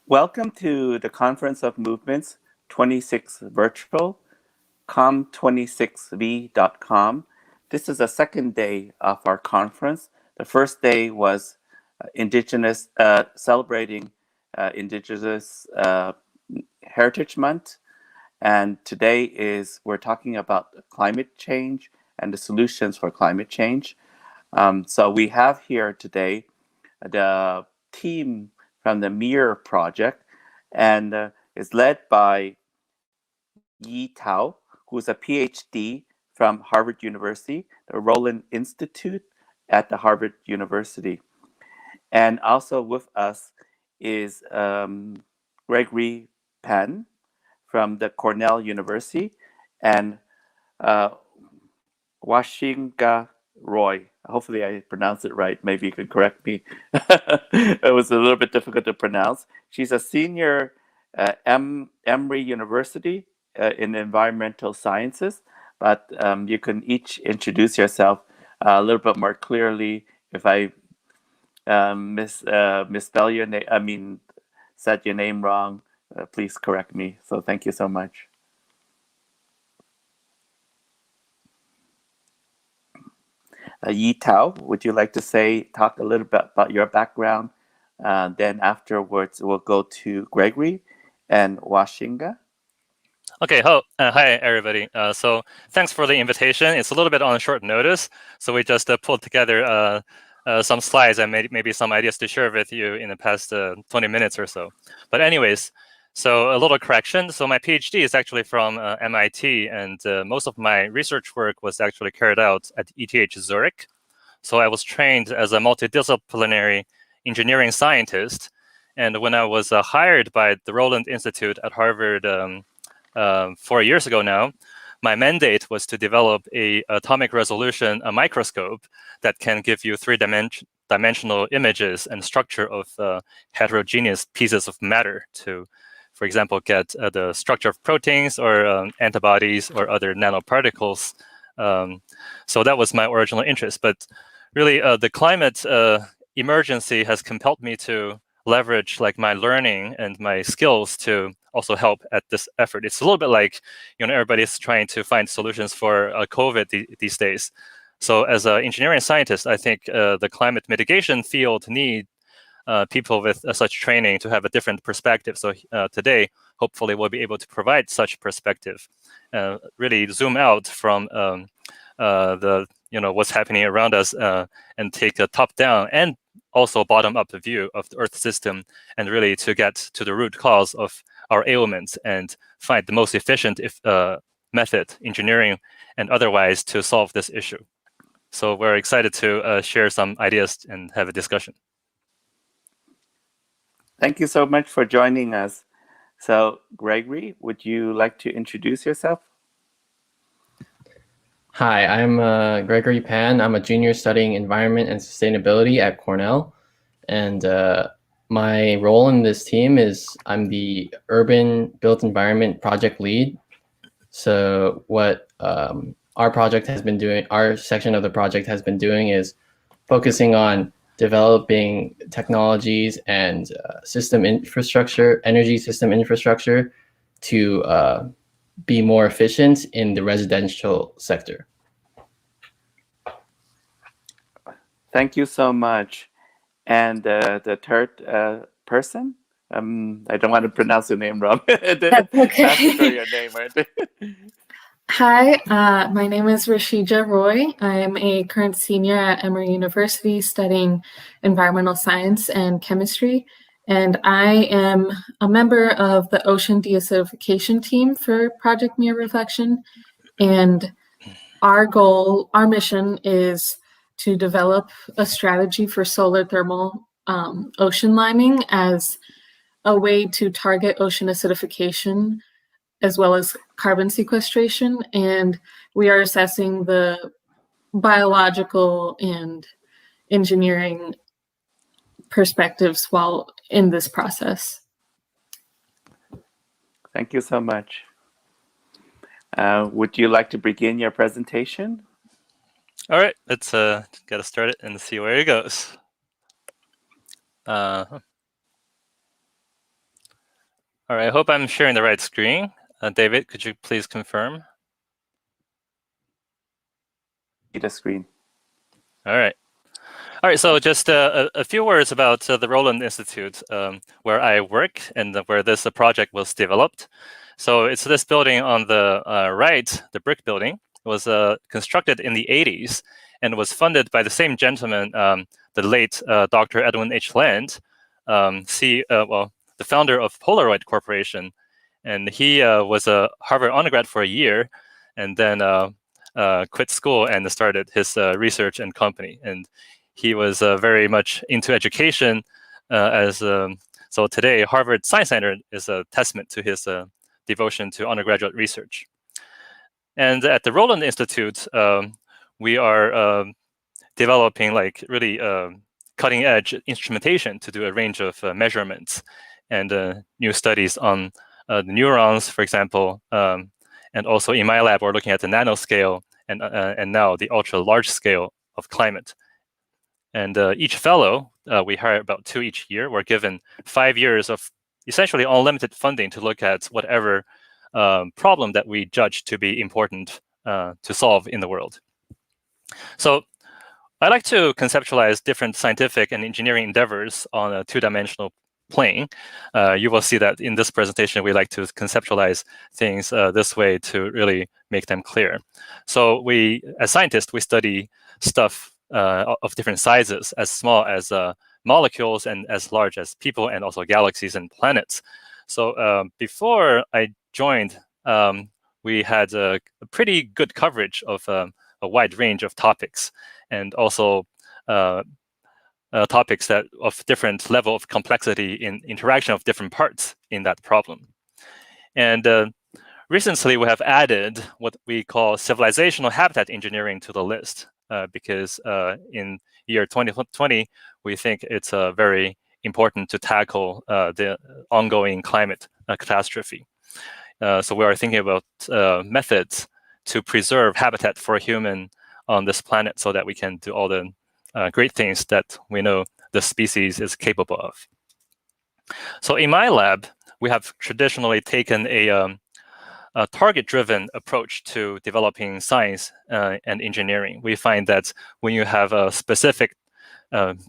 Welcome to the Conference of Movements 26 Virtual, COM26V.com. This is the second day of our conference. The first day was celebrating Indigenous Heritage Month. And today we're talking about climate change and the solutions for climate change. So we have here today the team from the MEER project, and is led by Yi Tao, who's a PhD from Harvard University, the Roland Institute at the Harvard University. And also with us is Gregory Pan from the Cornell University, and Washinga Roy. Hopefully I pronounced it right. Maybe you can correct me. It was a little bit difficult to pronounce. She's a senior at Emory University in environmental sciences, but you can each introduce yourself a little bit more clearly. If I misspell your name, said your name wrong, please correct me. So thank you so much. Yi Tao, would you like to talk a little bit about your background? Then afterwards, we'll go to Gregory and Washinga. Okay, hi everybody. So thanks for the invitation. It's a little bit on short notice, so we just pulled together some slides and maybe some ideas to share with you in the past 20 minutes or so. But anyways, so a little correction. So my PhD is actually from MIT, and most of my research work was actually carried out at ETH Zurich. So I was trained as a multidisciplinary engineering scientist. And when I was hired by the Roland Institute at Harvard 4 years ago now, my mandate was to develop a atomic resolution microscope that can give you three-dimensional images and structure of heterogeneous pieces of matter to, for example, get the structure of proteins or antibodies or other nanoparticles. So that was my original interest. But really, the climate emergency has compelled me to leverage my learning and my skills to also help at this effort. It's a little bit like, everybody's trying to find solutions for COVID these days. So as an engineering scientist, I think the climate mitigation field need people with such training to have a different perspective. So today, hopefully, we'll be able to provide such perspective, really zoom out from the what's happening around us and take a top-down and also bottom-up view of the Earth system, and really to get to the root cause of our ailments and find the most efficient method, engineering and otherwise, to solve this issue. So we're excited to share some ideas and have a discussion. Thank you so much for joining us. So, Gregory, would you like to introduce yourself? Hi, I'm Gregory Pan. I'm a junior studying environment and sustainability at Cornell. And my role in this team is I'm the urban built environment project lead. So what our project has been doing, our section of the project has been doing is focusing on developing technologies and system infrastructure, energy system infrastructure to be more efficient in the residential sector. Thank you so much. And the third person, I don't want to pronounce your name wrong. That's okay. Ask for your name, right? Hi, my name is Rashida Roy. I am a current senior at Emory University studying environmental science and chemistry. And I am a member of the ocean deacidification team for Project MEER Reflection. And our mission is to develop a strategy for solar thermal ocean liming as a way to target ocean acidification as well as carbon sequestration. And we are assessing the biological and engineering perspectives while in this process. Thank you so much. Would you like to begin your presentation? All right, let's get us started and see where it goes. All right, I hope I'm sharing the right screen. David, could you please confirm? See the screen. All right. All right, so just a few words about the Roland Institute, where I work and where this project was developed. So it's this building on the right, the brick building. It was constructed in the 80s and was funded by the same gentleman, the late Dr. Edwin H. Land, the founder of Polaroid Corporation. And he was a Harvard undergrad for a year and then quit school and started his research and company. And he was very much into education so today Harvard Science Center is a testament to his devotion to undergraduate research. And at the Roland Institute, we are developing like really cutting edge instrumentation to do a range of measurements and new studies on the neurons, for example. And also in my lab, we're looking at the nanoscale and now the ultra large scale of climate. And each fellow, we hire about 2 each year. We're given 5 years of essentially unlimited funding to look at whatever problem that we judge to be important to solve in the world. So I like to conceptualize different scientific and engineering endeavors on a two-dimensional plane. You will see that in this presentation, we like to conceptualize things this way to really make them clear. So we, as scientists, we study stuff of different sizes, as small as molecules and as large as people, and also galaxies and planets. So before I joined, we had a pretty good coverage of a wide range of topics, and also topics that of different level of complexity in interaction of different parts in that problem. And recently, we have added what we call civilizational habitat engineering to the list. Because in year 2020, we think it's very important to tackle the ongoing climate catastrophe. So we are thinking about methods to preserve habitat for a human on this planet so that we can do all the great things that we know the species is capable of. So in my lab, we have traditionally taken a target-driven approach to developing science and engineering. We find that when you have a specific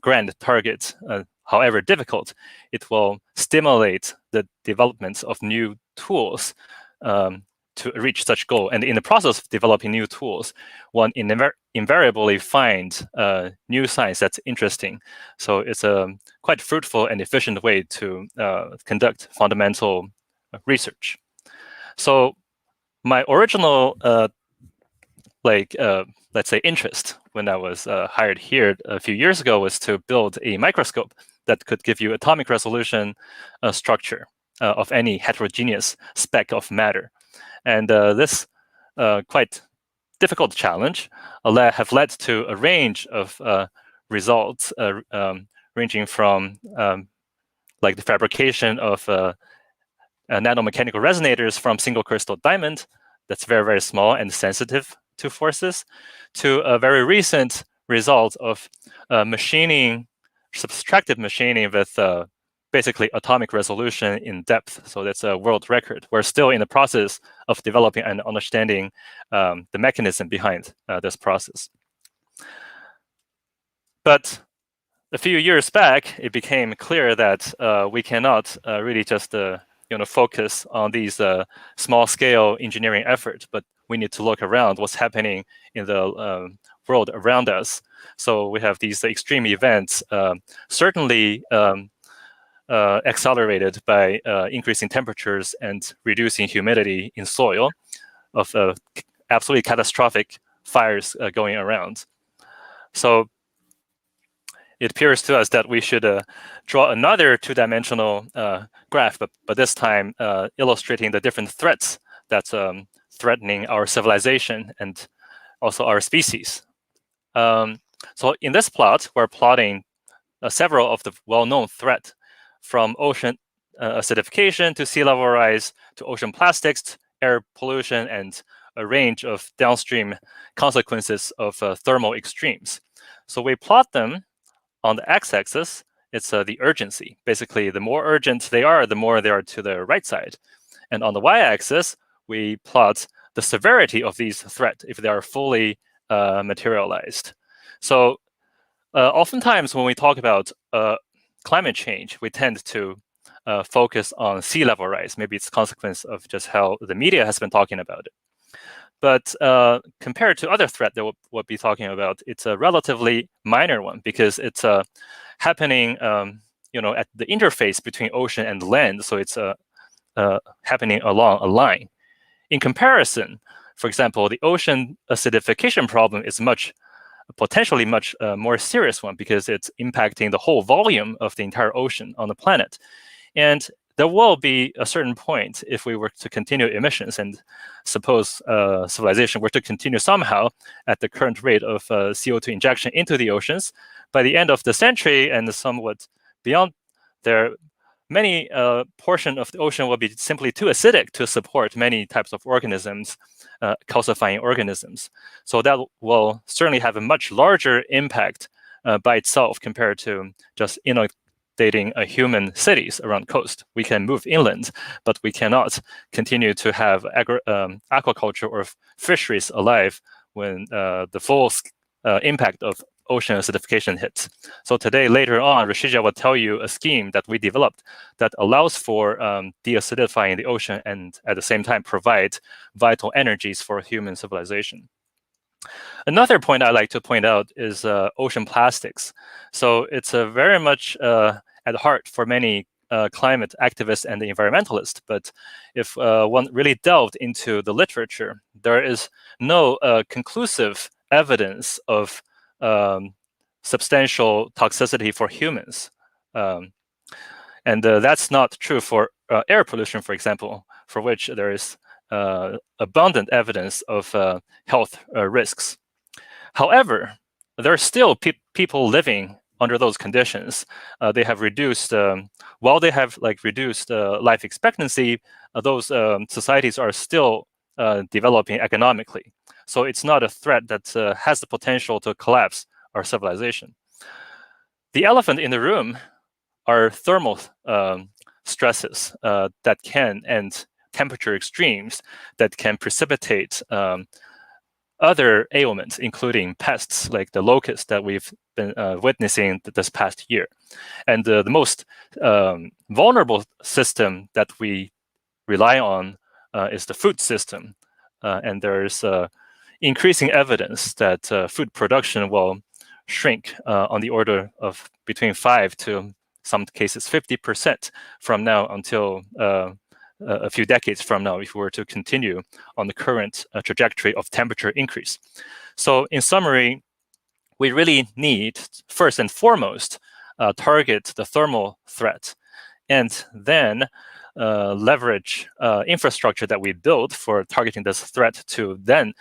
grand target, however difficult, it will stimulate the development of new tools to reach such goal. And in the process of developing new tools, one invariably finds new science that's interesting. So it's a quite fruitful and efficient way to conduct fundamental research. So my original, let's say, interest when I was hired here a few years ago was to build a microscope that could give you atomic resolution structure of any heterogeneous speck of matter. And this quite difficult challenge have led to a range of results ranging from like the fabrication of nanomechanical resonators from single crystal diamond that's very, very small and sensitive to forces, to a very recent result of machining, subtractive machining with basically atomic resolution in depth. So that's a world record. We're still in the process of developing and understanding the mechanism behind this process. But a few years back, it became clear that we cannot really just focus on these small-scale engineering efforts, but we need to look around what's happening in the world around us. So we have these extreme events, certainly accelerated by increasing temperatures and reducing humidity in soil, of absolutely catastrophic fires going around. So it appears to us that we should draw another two-dimensional graph, but this time illustrating the different threats that's threatening our civilization and also our species. So in this plot, we're plotting several of the well-known threats, from ocean acidification to sea level rise to ocean plastics, air pollution, and a range of downstream consequences of thermal extremes. So we plot them. On the x-axis it's the urgency. Basically, the more urgent they are, the more they are to the right side. And on the y-axis, we plot the severity of these threats if they are fully materialized. So oftentimes when we talk about climate change, we tend to focus on sea level rise. Maybe it's a consequence of just how the media has been talking about it. But compared to other threats that we'll be talking about, it's a relatively minor one because it's happening at the interface between ocean and land. So it's happening along a line. In comparison, for example, the ocean acidification problem is potentially much more serious one because it's impacting the whole volume of the entire ocean on the planet. And there will be a certain point if we were to continue emissions and suppose civilization were to continue somehow at the current rate of CO2 injection into the oceans, by the end of the century and somewhat beyond there, many portion of the ocean will be simply too acidic to support many types of organisms, calcifying organisms. So that will certainly have a much larger impact by itself compared to just inundating human cities around coast. We can move inland, but we cannot continue to have aquaculture or fisheries alive when the full impact of ocean acidification hits. So today, later on, Rashija will tell you a scheme that we developed that allows for deacidifying the ocean and at the same time provide vital energies for human civilization. Another point I like to point out is ocean plastics. So it's very much at heart for many climate activists and the environmentalists. But if one really delved into the literature, there is no conclusive evidence of substantial toxicity for humans. And that's not true for air pollution, for example, for which there is abundant evidence of health risks. However, there are still people living under those conditions. They have reduced, while they have reduced life expectancy, those societies are still developing economically. So it's not a threat that has the potential to collapse our civilization. The elephant in the room are thermal stresses that can, and temperature extremes that can precipitate other ailments, including pests like the locusts that we've been witnessing this past year. And the most vulnerable system that we rely on is the food system. And there's increasing evidence that food production will shrink on the order of between 5 to some cases 50% from now until a few decades from now if we were to continue on the current trajectory of temperature increase. So in summary, we really need, first and foremost, target the thermal threat and then leverage infrastructure that we build for targeting this threat to then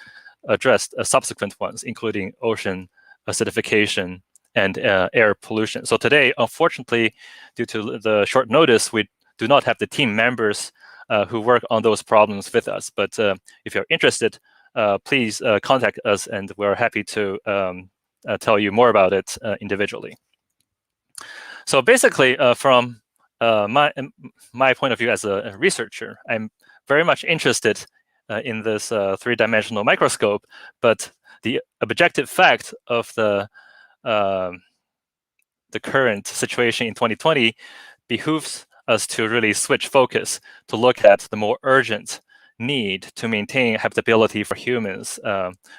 address subsequent ones, including ocean acidification and air pollution. So today, unfortunately, due to the short notice, we do not have the team members who work on those problems with us. But if you're interested, please contact us, and we're happy to tell you more about it individually. So basically, from my point of view as a researcher, I'm very much interested in this three-dimensional microscope, but the objective fact of the current situation in 2020 behooves us to really switch focus to look at the more urgent need to maintain habitability for humans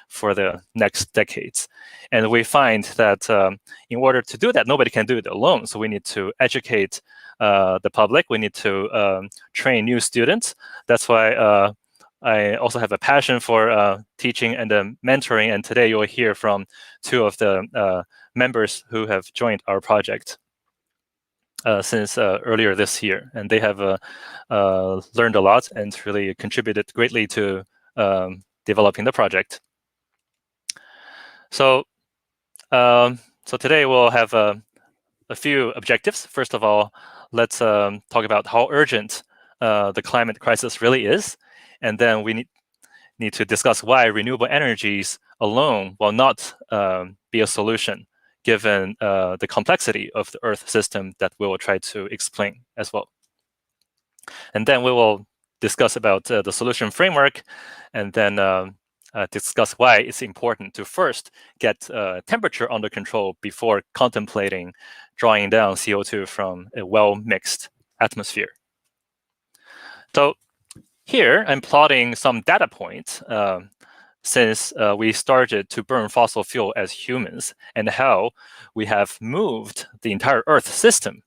for the next decades. And we find that in order to do that, nobody can do it alone. So we need to educate the public. We need to train new students. That's why I also have a passion for teaching and mentoring. And today you'll hear from two of the members who have joined our project since earlier this year. And they have learned a lot and really contributed greatly to developing the project. So, so today we'll have a few objectives. First of all, let's talk about how urgent the climate crisis really is. And then we need to discuss why renewable energies alone will not be a solution given the complexity of the Earth system that we will try to explain as well. And then we will discuss about the solution framework, and then discuss why it's important to first get temperature under control before contemplating drawing down CO2 from a well-mixed atmosphere. So here I'm plotting some data points since we started to burn fossil fuel as humans, and how we have moved the entire Earth system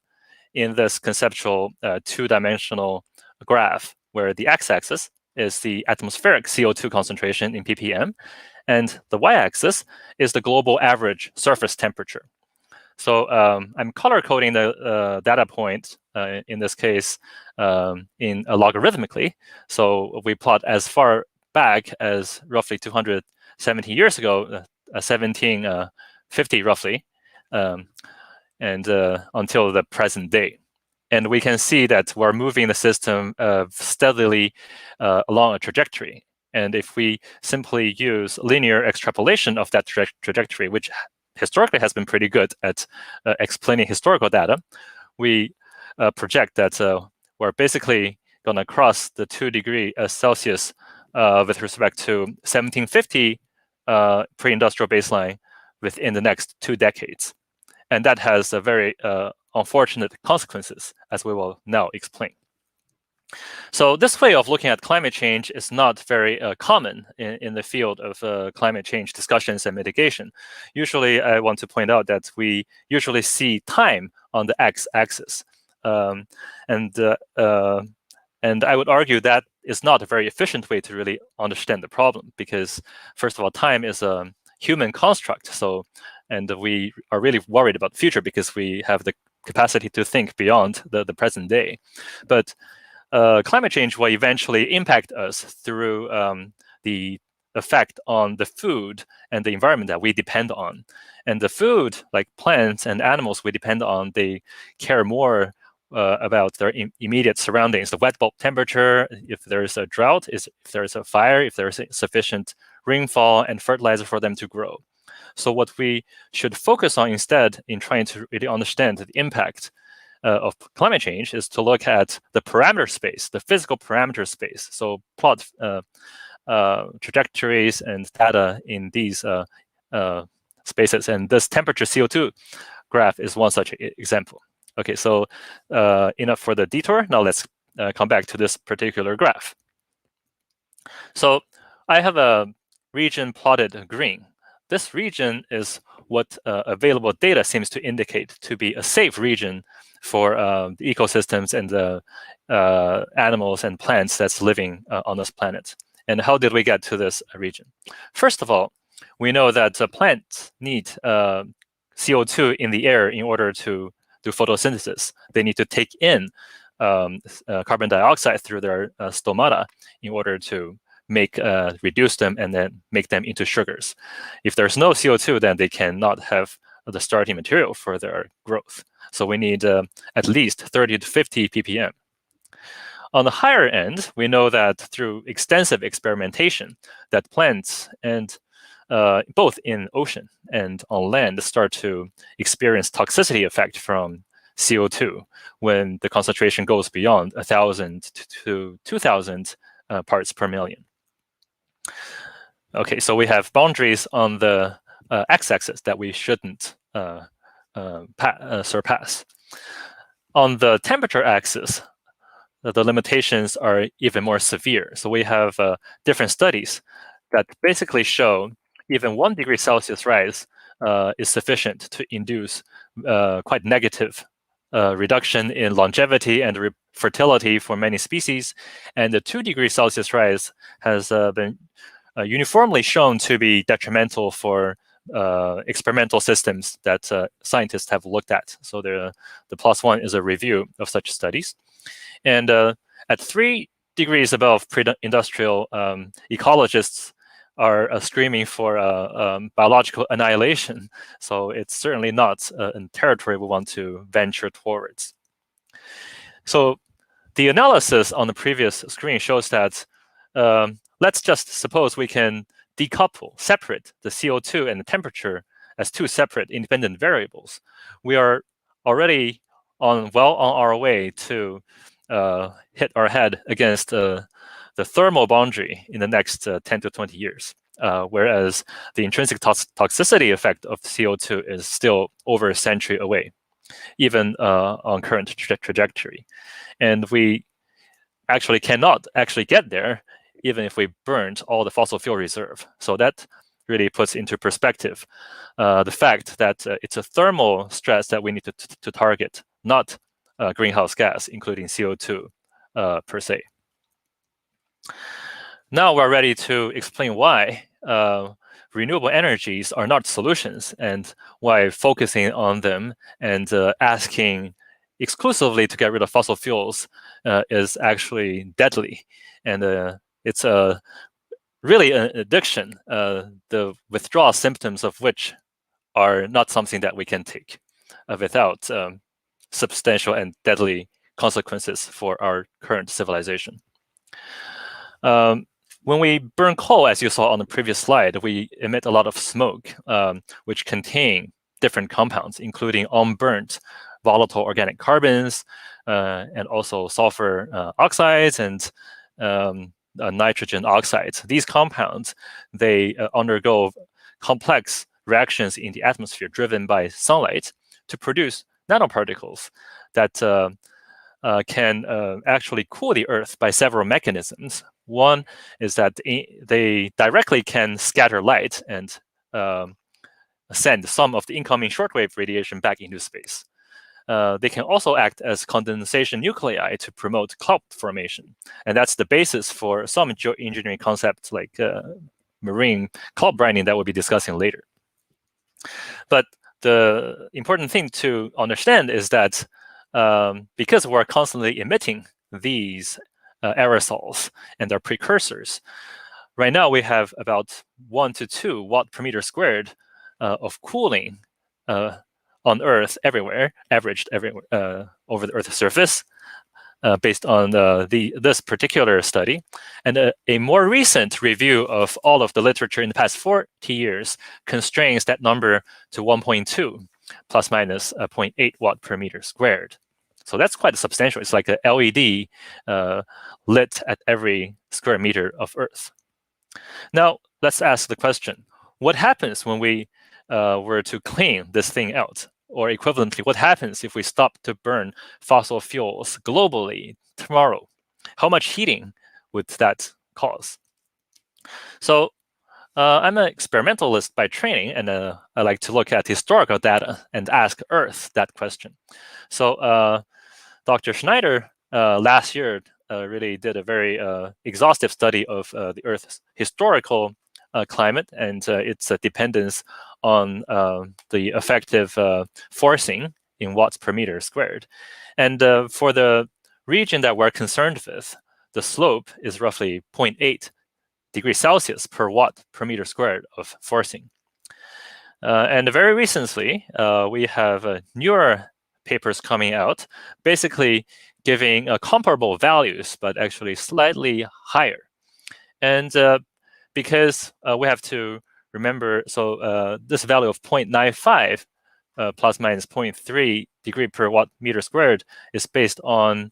in this conceptual two-dimensional graph, where the x-axis is the atmospheric CO2 concentration in ppm, and the y-axis is the global average surface temperature. So I'm color-coding the data point, in this case, in logarithmically. So we plot as far back as roughly 270 years ago, 1750 roughly, and until the present day. And we can see that we're moving the system steadily along a trajectory. And if we simply use linear extrapolation of that trajectory, which historically has been pretty good at explaining historical data, we project that we're basically going to cross the 2 degrees Celsius with respect to 1750 pre-industrial baseline within the next 2 decades. And that has a very unfortunate consequences, as we will now explain. So this way of looking at climate change is not very common in the field of climate change discussions and mitigation. Usually, I want to point out that we usually see time on the x-axis. And I would argue that is not a very efficient way to really understand the problem, because first of all, time is a human construct. And we are really worried about the future because we have the capacity to think beyond the present day. But climate change will eventually impact us through the effect on the food and the environment that we depend on. And the food, like plants and animals we depend on, they care more about their immediate surroundings, the wet bulb temperature, if there's a drought, if there's a fire, if there's sufficient rainfall and fertilizer for them to grow. So what we should focus on instead in trying to really understand the impact of climate change is to look at the parameter space, the physical parameter space. So plot trajectories and data in these spaces. And this temperature CO2 graph is one such example. Okay, so enough for the detour. Now let's come back to this particular graph. So I have a region plotted green. This region is what available data seems to indicate to be a safe region for the ecosystems and the animals and plants that's living on this planet. And how did we get to this region? First of all, we know that plants need CO2 in the air in order to do photosynthesis. They need to take in carbon dioxide through their stomata in order to reduce them and then make them into sugars. If there's no CO2, then they cannot have the starting material for their growth. So we need at least 30 to 50 ppm. On the higher end, we know that through extensive experimentation, that plants and both in ocean and on land start to experience toxicity effect from CO2 when the concentration goes beyond 1,000 to 2,000 parts per million. Okay, so we have boundaries on the x-axis that we shouldn't surpass. On the temperature axis, the limitations are even more severe. So we have different studies that basically show even 1 degree Celsius rise is sufficient to induce quite negative reduction in longevity and fertility for many species. And the 2 degree Celsius rise has been uniformly shown to be detrimental for experimental systems that scientists have looked at. So the +1 is a review of such studies. And at 3 degrees above pre-industrial, ecologists are screaming for biological annihilation. So it's certainly not a territory we want to venture towards. So the analysis on the previous screen shows that let's just suppose we can decouple, separate the CO2 and the temperature as two separate independent variables, we are already on our way to hit our head against the thermal boundary in the next 10 to 20 years. Whereas the intrinsic toxicity effect of CO2 is still over a century away, even on current trajectory. And we actually cannot actually get there even if we burned all the fossil fuel reserve. So that really puts into perspective the fact that it's a thermal stress that we need to target, not greenhouse gas, including CO2 per se. Now we're ready to explain why renewable energies are not solutions and why focusing on them and asking exclusively to get rid of fossil fuels is actually deadly. And it's really an addiction, the withdrawal symptoms of which are not something that we can take without substantial and deadly consequences for our current civilization. When we burn coal, as you saw on the previous slide, we emit a lot of smoke, which contain different compounds, including unburnt volatile organic carbons, and also sulfur oxides and nitrogen oxides. These compounds, they undergo complex reactions in the atmosphere driven by sunlight to produce nanoparticles that can actually cool the Earth by several mechanisms. One is that they directly can scatter light and send some of the incoming shortwave radiation back into space. They can also act as condensation nuclei to promote cloud formation. And that's the basis for some geoengineering concepts like marine cloud brining that we'll be discussing later. But the important thing to understand is that because we're constantly emitting these aerosols and their precursors, right now we have about 1 to 2 watt per meter squared of cooling on Earth everywhere, averaged everywhere over the Earth's surface, based on this particular study. And a more recent review of all of the literature in the past 40 years constrains that number to 1.2 plus minus 0.8 watt per meter squared. So that's quite substantial. It's like a LED lit at every square meter of Earth. Now, let's ask the question, what happens when we were to clean this thing out? Or equivalently, what happens if we stop to burn fossil fuels globally tomorrow? How much heating would that cause? So I'm an experimentalist by training, and I like to look at historical data and ask Earth that question. So Dr. Schneider last year really did a very exhaustive study of the Earth's historical climate and its dependence on the effective forcing in watts per meter squared. And for the region that we're concerned with, the slope is roughly 0.8 degrees Celsius per watt per meter squared of forcing. And very recently, we have newer papers coming out, basically giving comparable values, but actually slightly higher. And because we have to remember, so this value of 0.95 plus minus 0.3 degree per watt meter squared is based on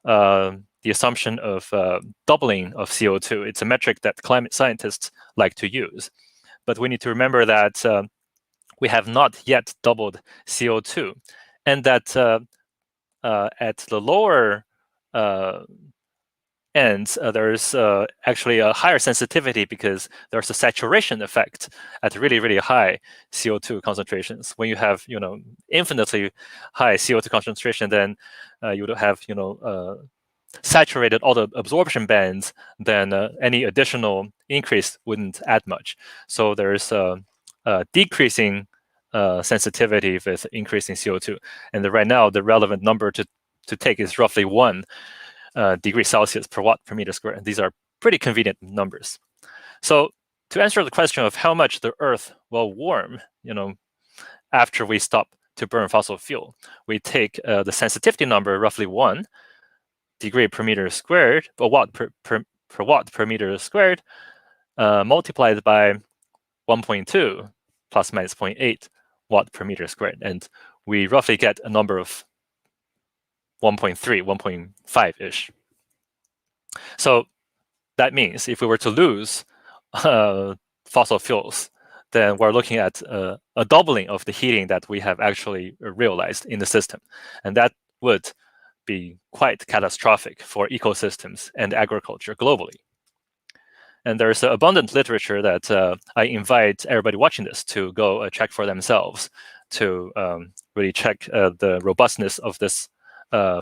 the assumption of doubling of CO2. It's a metric that climate scientists like to use. But we need to remember that we have not yet doubled CO2, and that at the lower ends, there's actually a higher sensitivity because there's a saturation effect at really, really high CO2 concentrations. When you have, infinitely high CO2 concentration, then you would have, saturated all the absorption bands, then any additional increase wouldn't add much. So there's a decreasing sensitivity with increasing CO2. And right now, the relevant number to take is roughly 1 degree Celsius per watt per meter squared. And these are pretty convenient numbers. So to answer the question of how much the Earth will warm, after we stop to burn fossil fuel, we take the sensitivity number, roughly 1 degree per meter squared, a watt per watt per meter squared, multiplied by 1.2 plus minus 0.8 watt per meter squared. And we roughly get a number of 1.3, 1.5-ish. So that means if we were to lose fossil fuels, then we're looking at a doubling of the heating that we have actually realized in the system. And that would be quite catastrophic for ecosystems and agriculture globally. And there's abundant literature that I invite everybody watching this to go check for themselves to really check the robustness of this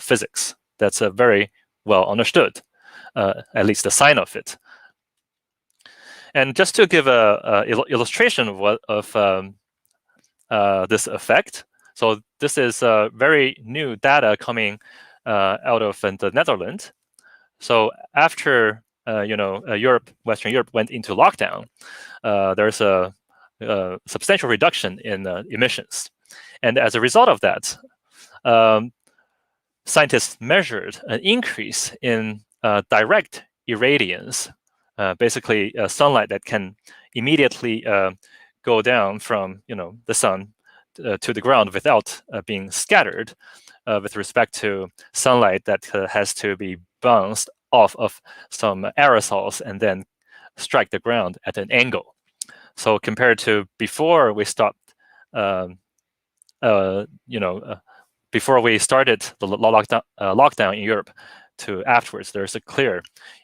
physics. That's very well understood, at least the sign of it. And just to give a illustration of this effect, so this is very new data coming out of the Netherlands. So after Western Europe went into lockdown, there's a substantial reduction in emissions, and as a result of that, scientists measured an increase in direct irradiance. Basically, sunlight that can immediately go down from the sun to the ground without being scattered, with respect to sunlight that has to be bounced off of some aerosols and then strike the ground at an angle. So compared to before we stopped, before we started the lockdown in Europe, to afterwards, there's a clear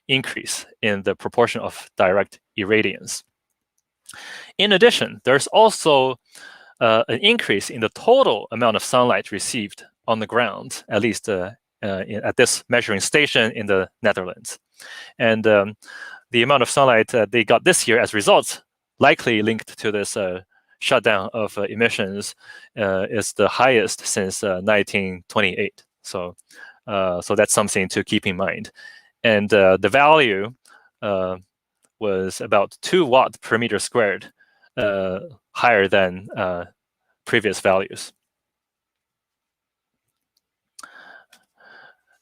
increase in the proportion of direct irradiance. In addition, there's also an increase in the total amount of sunlight received on the ground, at least at this measuring station in the Netherlands. And the amount of sunlight they got this year as results, likely linked to this shutdown of emissions, is the highest since 1928. So that's something to keep in mind. And the value was about 2 watt per meter squared, higher than previous values.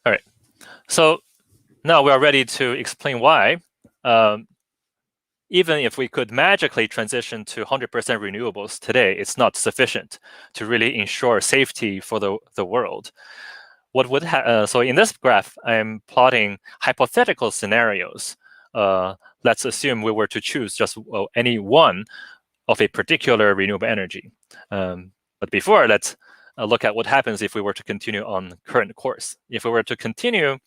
All right, so now we are ready to explain why, even if we could magically transition to 100% renewables today, it's not sufficient to really ensure safety for the world. What would so in this graph, I'm plotting hypothetical scenarios. Let's assume we were to choose just any one of a particular renewable energy. But before, let's look at what happens if we were to continue on current course. If we were to continue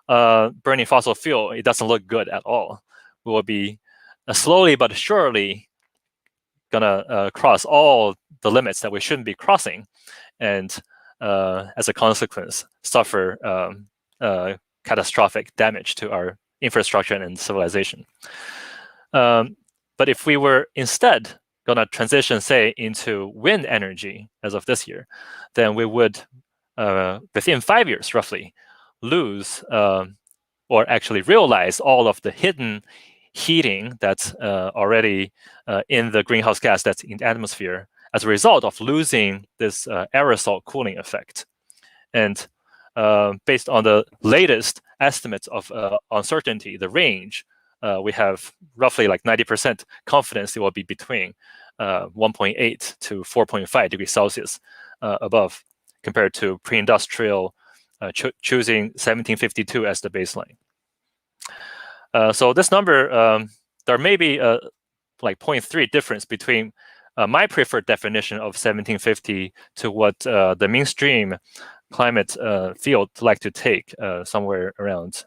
burning fossil fuel, it doesn't look good at all. We will be slowly but surely gonna cross all the limits that we shouldn't be crossing, and as a consequence, suffer catastrophic damage to our infrastructure and civilization. But if we were instead going to transition, say, into wind energy as of this year, then we would, within 5 years roughly, lose or actually realize all of the hidden heating that's already in the greenhouse gas that's in the atmosphere as a result of losing this aerosol cooling effect. And based on the latest estimates of uncertainty, the range, we have roughly like 90% confidence it will be between 1.8 to 4.5 degrees Celsius above, compared to pre-industrial choosing 1752 as the baseline. So this number, there may be like 0.3 difference between my preferred definition of 1750 to what the mainstream climate field like to take, somewhere around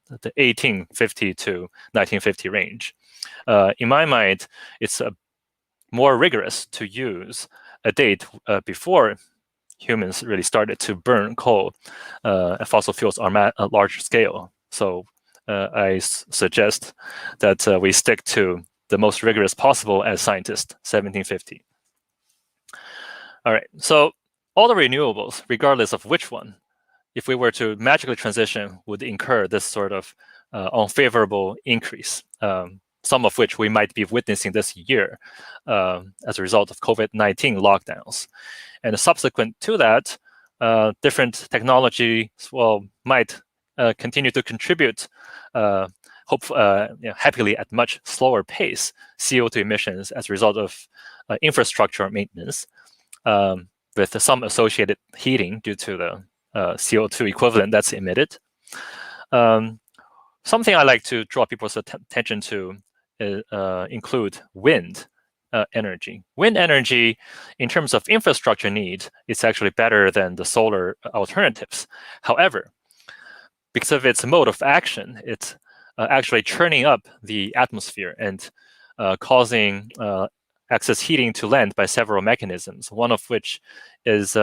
the 1850 to 1950 range. In my mind, it's more rigorous to use a date before humans really started to burn coal and fossil fuels on a large scale. So I suggest that we stick to the most rigorous possible as scientists, 1750. All right, so all the renewables, regardless of which one, if we were to magically transition, would incur this sort of unfavorable increase, some of which we might be witnessing this year as a result of COVID-19 lockdowns. And subsequent to that, different technologies might continue to contribute, happily at much slower pace, CO2 emissions as a result of infrastructure maintenance with some associated heating due to the CO2 equivalent that's emitted. Something I like to draw people's attention to include wind energy. Wind energy, in terms of infrastructure needs, is actually better than the solar alternatives. However, because of its mode of action, it's actually churning up the atmosphere and causing excess heating to land by several mechanisms. One of which is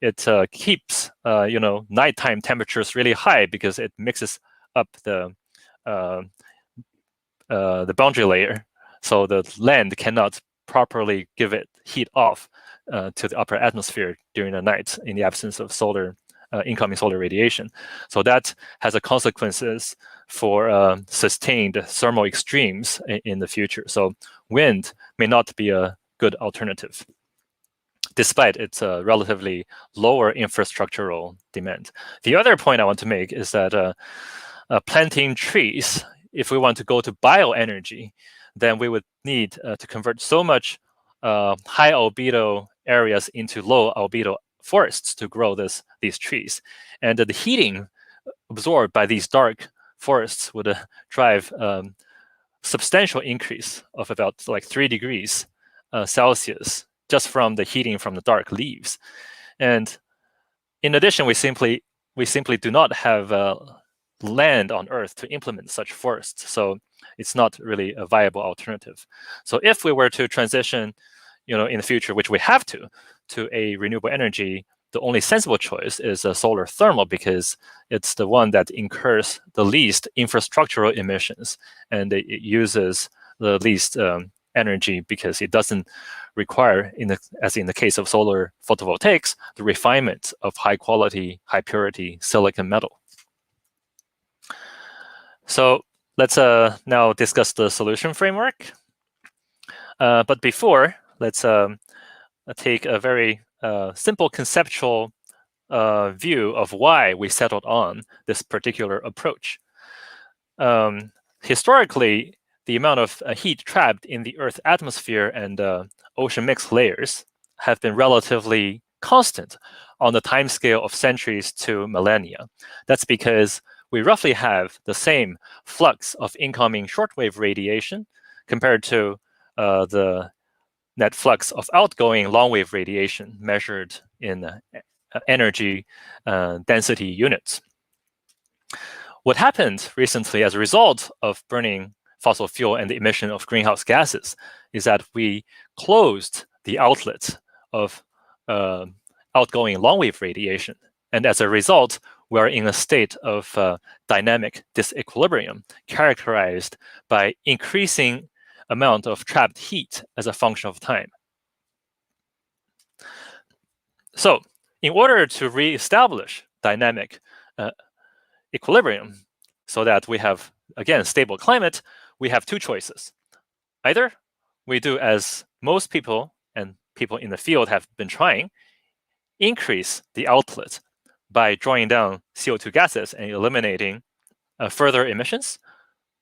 it keeps nighttime temperatures really high because it mixes up the boundary layer, so the land cannot properly give it heat off to the upper atmosphere during the night in the absence of incoming solar radiation. So that has consequences for sustained thermal extremes in the future. So wind may not be a good alternative, despite its relatively lower infrastructural demand. The other point I want to make is that planting trees, if we want to go to bioenergy, then we would need to convert so much high albedo areas into low albedo forests to grow these trees. And the heating absorbed by these dark forests would drive substantial increase of about like 3 degrees Celsius just from the heating from the dark leaves. And in addition, we simply do not have land on Earth to implement such forests. So it's not really a viable alternative. So if we were to transition, in the future, which we have to a renewable energy, the only sensible choice is solar thermal, because it's the one that incurs the least infrastructural emissions, and it uses the least energy because it doesn't require, as in the case of solar photovoltaics, the refinement of high quality, high purity silicon metal. So let's now discuss the solution framework. But before, let's take a very simple conceptual view of why we settled on this particular approach. Historically, the amount of heat trapped in the Earth's atmosphere and ocean mix layers have been relatively constant on the timescale of centuries to millennia. That's because we roughly have the same flux of incoming shortwave radiation compared to the net flux of outgoing long-wave radiation measured in energy density units. What happened recently as a result of burning fossil fuel and the emission of greenhouse gases is that we closed the outlet of outgoing long-wave radiation. And as a result, we are in a state of dynamic disequilibrium characterized by increasing amount of trapped heat as a function of time. So in order to reestablish dynamic equilibrium so that we have, again, stable climate, we have two choices. Either we do as most people and people in the field have been trying, increase the outlet by drawing down CO2 gases and eliminating further emissions,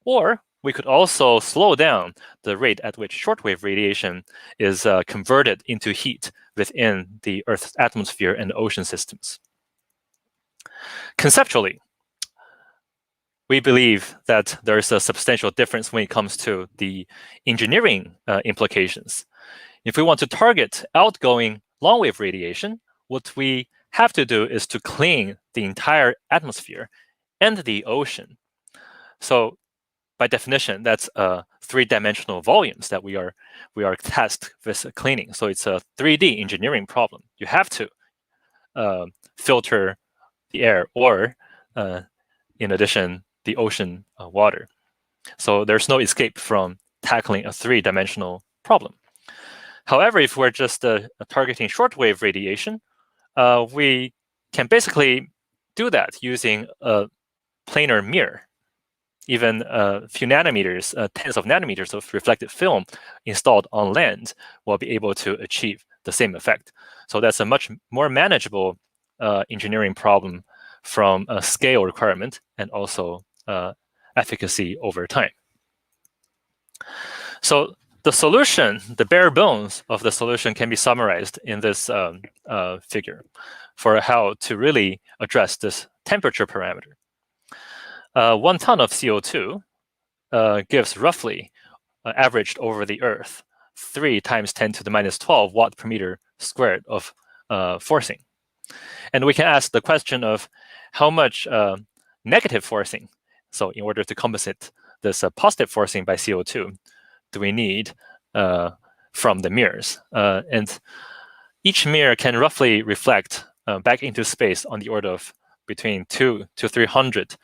or we could also slow down the rate at which shortwave radiation is converted into heat within the Earth's atmosphere and ocean systems. Conceptually, we believe that there's a substantial difference when it comes to the engineering implications. If we want to target outgoing long-wave radiation, what we have to do is to clean the entire atmosphere and the ocean. So by definition, that's three-dimensional volumes that we are tasked with cleaning. So it's a 3D engineering problem. You have to filter the air or, in addition, the ocean water. So there's no escape from tackling a three-dimensional problem. However, if we're just targeting shortwave radiation, we can basically do that using a planar MEER. Even a few nanometers, tens of nanometers of reflective film installed on land will be able to achieve the same effect. So that's a much more manageable engineering problem from a scale requirement and also efficacy over time. So the solution, the bare bones of the solution can be summarized in this figure for how to really address this temperature parameter. 1 ton of CO2 gives roughly, averaged over the Earth, 3 times 10 to the minus 12 watt per meter squared of forcing. And we can ask the question of how much negative forcing, so in order to compensate this positive forcing by CO2, do we need from the mirrors? And each mirror can roughly reflect back into space on the order of between 2 to 300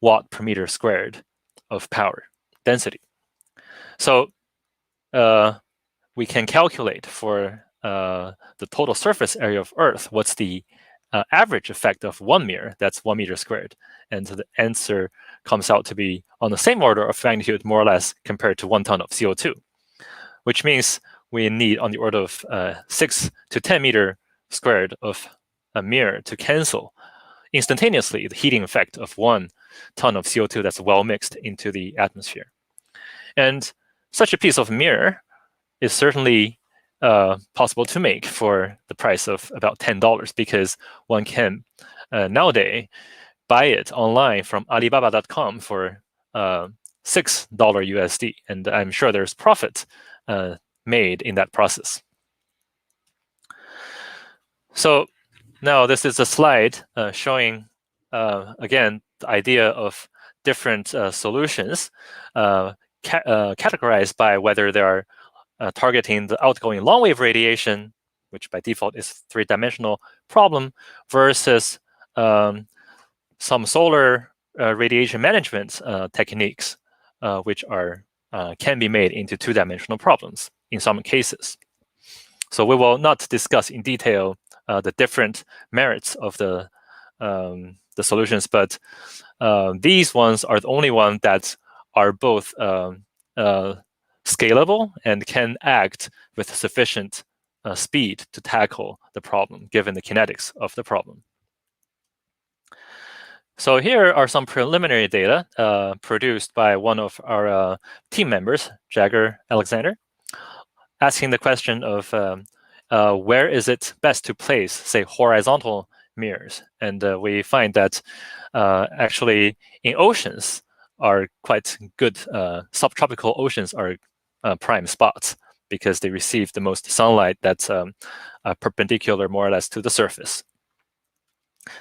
watt per meter squared of power density. So we can calculate for the total surface area of Earth what's the average effect of 1 mirror, that's 1 meter squared. And so the answer comes out to be on the same order of magnitude, more or less, compared to 1 ton of CO2, which means we need on the order of 6 to 10 meter squared of a mirror to cancel instantaneously the heating effect of 1 ton of CO2 that's well mixed into the atmosphere. And such a piece of mirror is certainly possible to make for the price of about $10, because one can nowadays buy it online from Alibaba.com for $6 USD, and I'm sure there's profit made in that process. So now this is a slide showing again the idea of different solutions categorized by whether they are targeting the outgoing long-wave radiation, which by default is 3-dimensional problem, versus some solar radiation management techniques, which are can be made into 2-dimensional problems in some cases. So we will not discuss in detail the different merits of the solutions, but these ones are the only ones that are both scalable and can act with sufficient speed to tackle the problem, given the kinetics of the problem. So here are some preliminary data produced by one of our team members, Jagger Alexander, asking the question of where is it best to place, say, horizontal mirrors. And we find that actually in oceans are quite good, subtropical oceans are prime spots because they receive the most sunlight that's perpendicular more or less to the surface.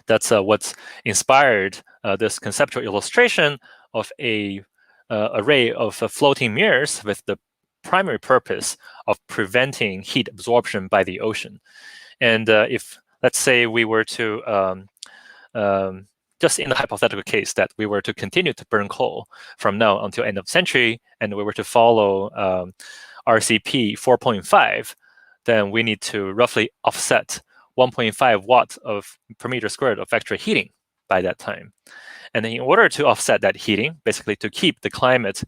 That's what's inspired this conceptual illustration of a array of floating mirrors with the primary purpose of preventing heat absorption by the ocean. And if, let's say, we were to, just in the hypothetical case that we were to continue to burn coal from now until end of century, and we were to follow RCP 4.5, then we need to roughly offset 1.5 watts per meter squared of extra heating by that time. And in order to offset that heating, basically to keep the climate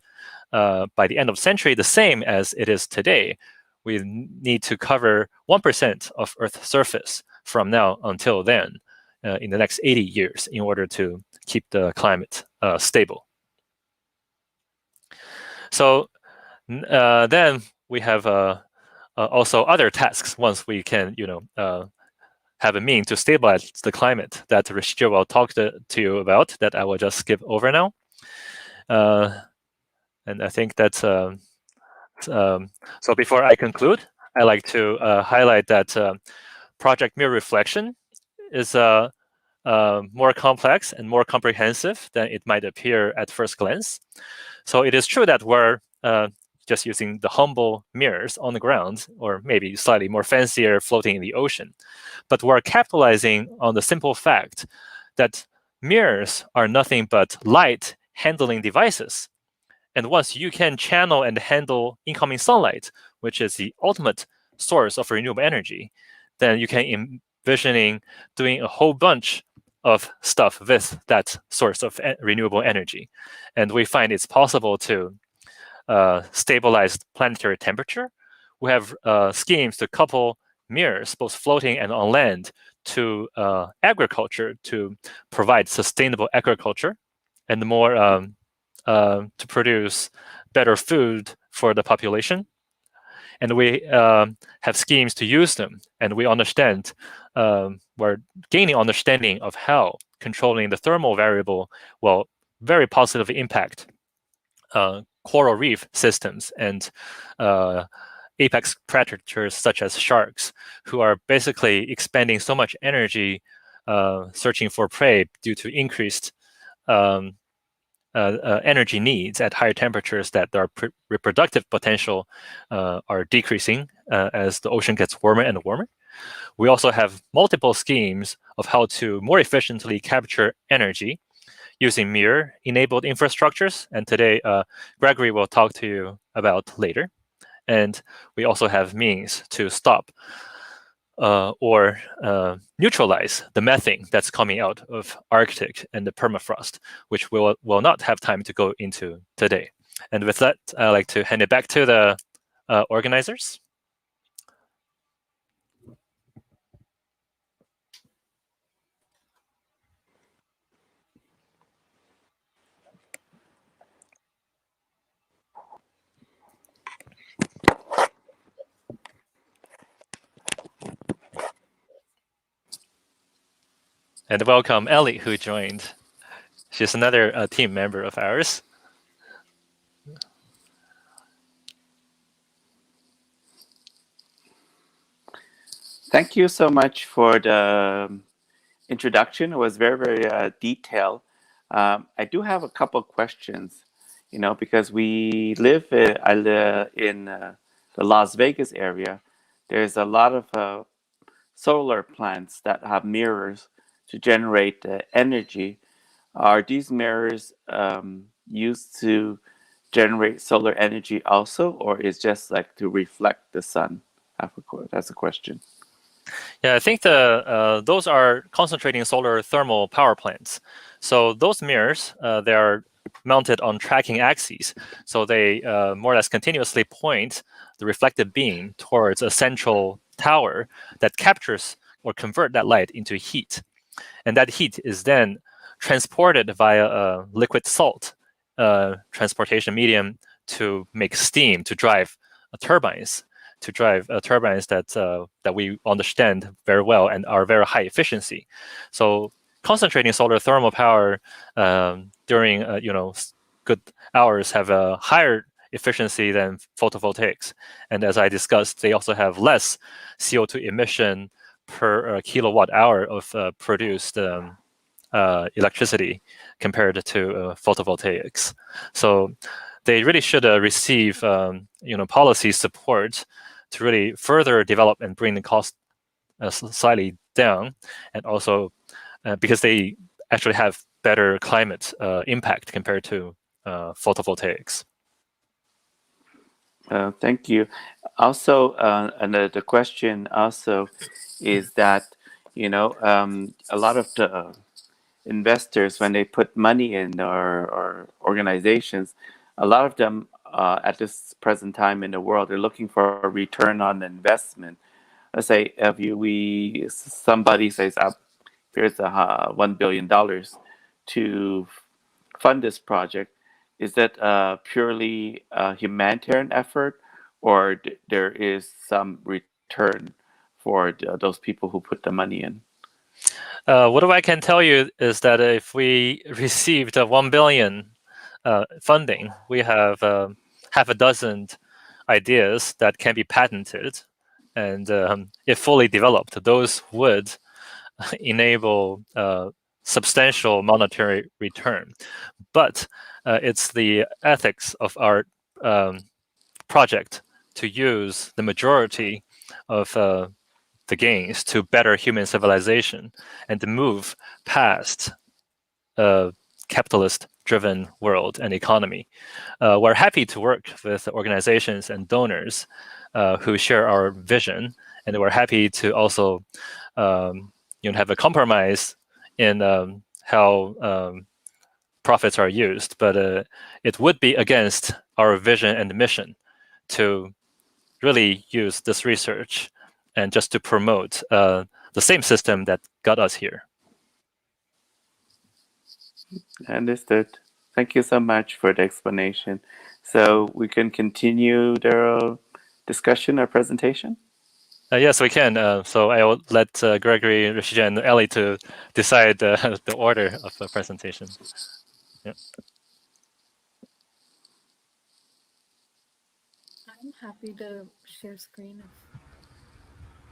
by the end of century the same as it is today, we need to cover 1% of Earth's surface from now until then in the next 80 years in order to keep the climate stable. So then we have also other tasks once we can, have a mean to stabilize the climate that Rashida will talk to you about, that I will just skip over now. And I think that's, so before I conclude, I like to highlight that Project MEER reflection is more complex and more comprehensive than it might appear at first glance. So it is true that we're just using the humble mirrors on the ground, or maybe slightly more fancier floating in the ocean. But we're capitalizing on the simple fact that mirrors are nothing but light handling devices. And once you can channel and handle incoming sunlight, which is the ultimate source of renewable energy, then you can envisioning doing a whole bunch of stuff with that source of renewable energy. And we find it's possible to stabilize planetary temperature. We have schemes to couple mirrors, both floating and on land, to agriculture to provide sustainable agriculture and more to produce better food for the population. and we have schemes to use them, and we understand, we're gaining understanding of how controlling the thermal variable will very positively impact coral reef systems and apex predators such as sharks, who are basically expending so much energy searching for prey due to increased energy needs at higher temperatures, that their reproductive potential are decreasing as the ocean gets warmer and warmer. We also have multiple schemes of how to more efficiently capture energy using MEER-enabled infrastructures, and today Gregory will talk to you about later. And we also have means to stop or neutralize the methane that's coming out of Arctic and the permafrost, which we will not have time to go into today. And with that, I'd like to hand it back to the organizers. And welcome Ellie, who joined. She's another team member of ours. Thank you so much for the introduction. It was very, very detailed. I do have a couple of questions, because we live, I live in the Las Vegas area. There's a lot of solar plants that have mirrors to generate energy. Are these mirrors used to generate solar energy also, or is just like to reflect the sun? That's a question. Yeah, I think those are concentrating solar thermal power plants. So those mirrors, they are mounted on tracking axes. So they more or less continuously point the reflected beam towards a central tower that captures or convert that light into heat. And that heat is then transported via a liquid salt transportation medium to make steam to drive turbines. That we understand very well and are very high efficiency. So concentrating solar thermal power during good hours have a higher efficiency than photovoltaics. And as I discussed, they also have less CO2 emission per kilowatt hour of produced electricity compared to photovoltaics. So they really should receive policy support to really further develop and bring the cost slightly down, and also because they actually have better climate impact compared to photovoltaics. Thank you. Also, the question also is that, a lot of the investors, when they put money in or organizations, a lot of them at this present time in the world are looking for a return on investment. Let's say somebody says, here's $1 billion to fund this project. Is that purely a humanitarian effort, or there is some return for those people who put the money in? What I can tell you is that if we received $1 billion funding, we have half a dozen ideas that can be patented, and if fully developed, those would enable substantial monetary return. But it's the ethics of our project to use the majority of the gains to better human civilization and to move past a capitalist-driven world and economy. We're happy to work with organizations and donors who share our vision, and we're happy to also have a compromise in how profits are used. But it would be against our vision and mission to really use this research and just to promote the same system that got us here. Understood. Thank you so much for the explanation. So we can continue, Daryl, discussion or presentation? Yes, we can. So I will let Gregory, Rashida, and Ellie to decide the order of the presentation. Yeah. I'm happy to share screen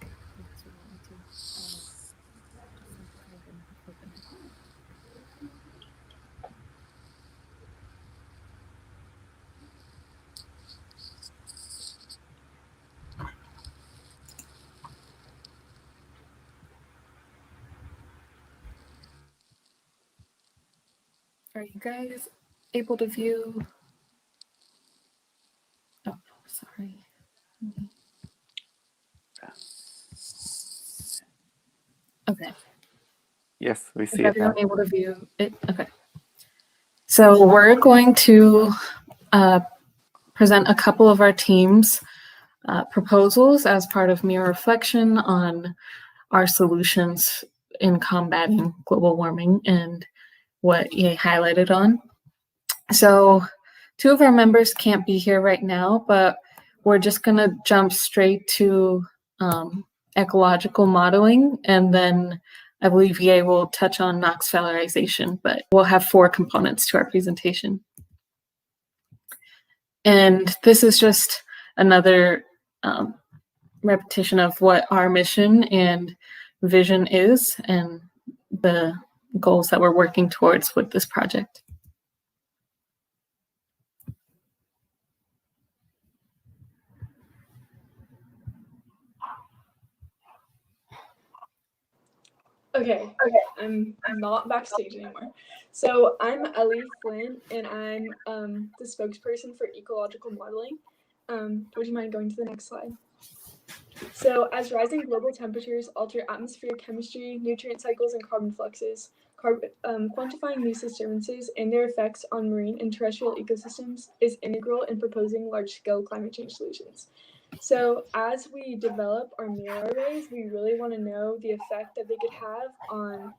if you guys would want me to. Just have Megan open it. Are you guys able to view? Oh, sorry. Okay. Yes, we Is see it everyone now. able to view it? Okay. So we're going to present a couple of our team's proposals as part of MEER reflection on our solutions in combating global warming and what EA highlighted on. So 2 of our members can't be here right now, but we're just going to jump straight to ecological modeling, and then I believe EA will touch on NOx valorization, but we'll have 4 components to our presentation. And this is just another repetition of what our mission and vision is and the goals that we're working towards with this project. Okay, I'm not backstage anymore. So I'm Ellie Flynn, and I'm the spokesperson for Ecological Modeling. Would you mind going to the next slide? So as rising global temperatures alter atmospheric chemistry, nutrient cycles, and carbon fluxes, quantifying these disturbances and their effects on marine and terrestrial ecosystems is integral in proposing large-scale climate change solutions. So as we develop our MEER arrays, we really want to know the effect that they could have on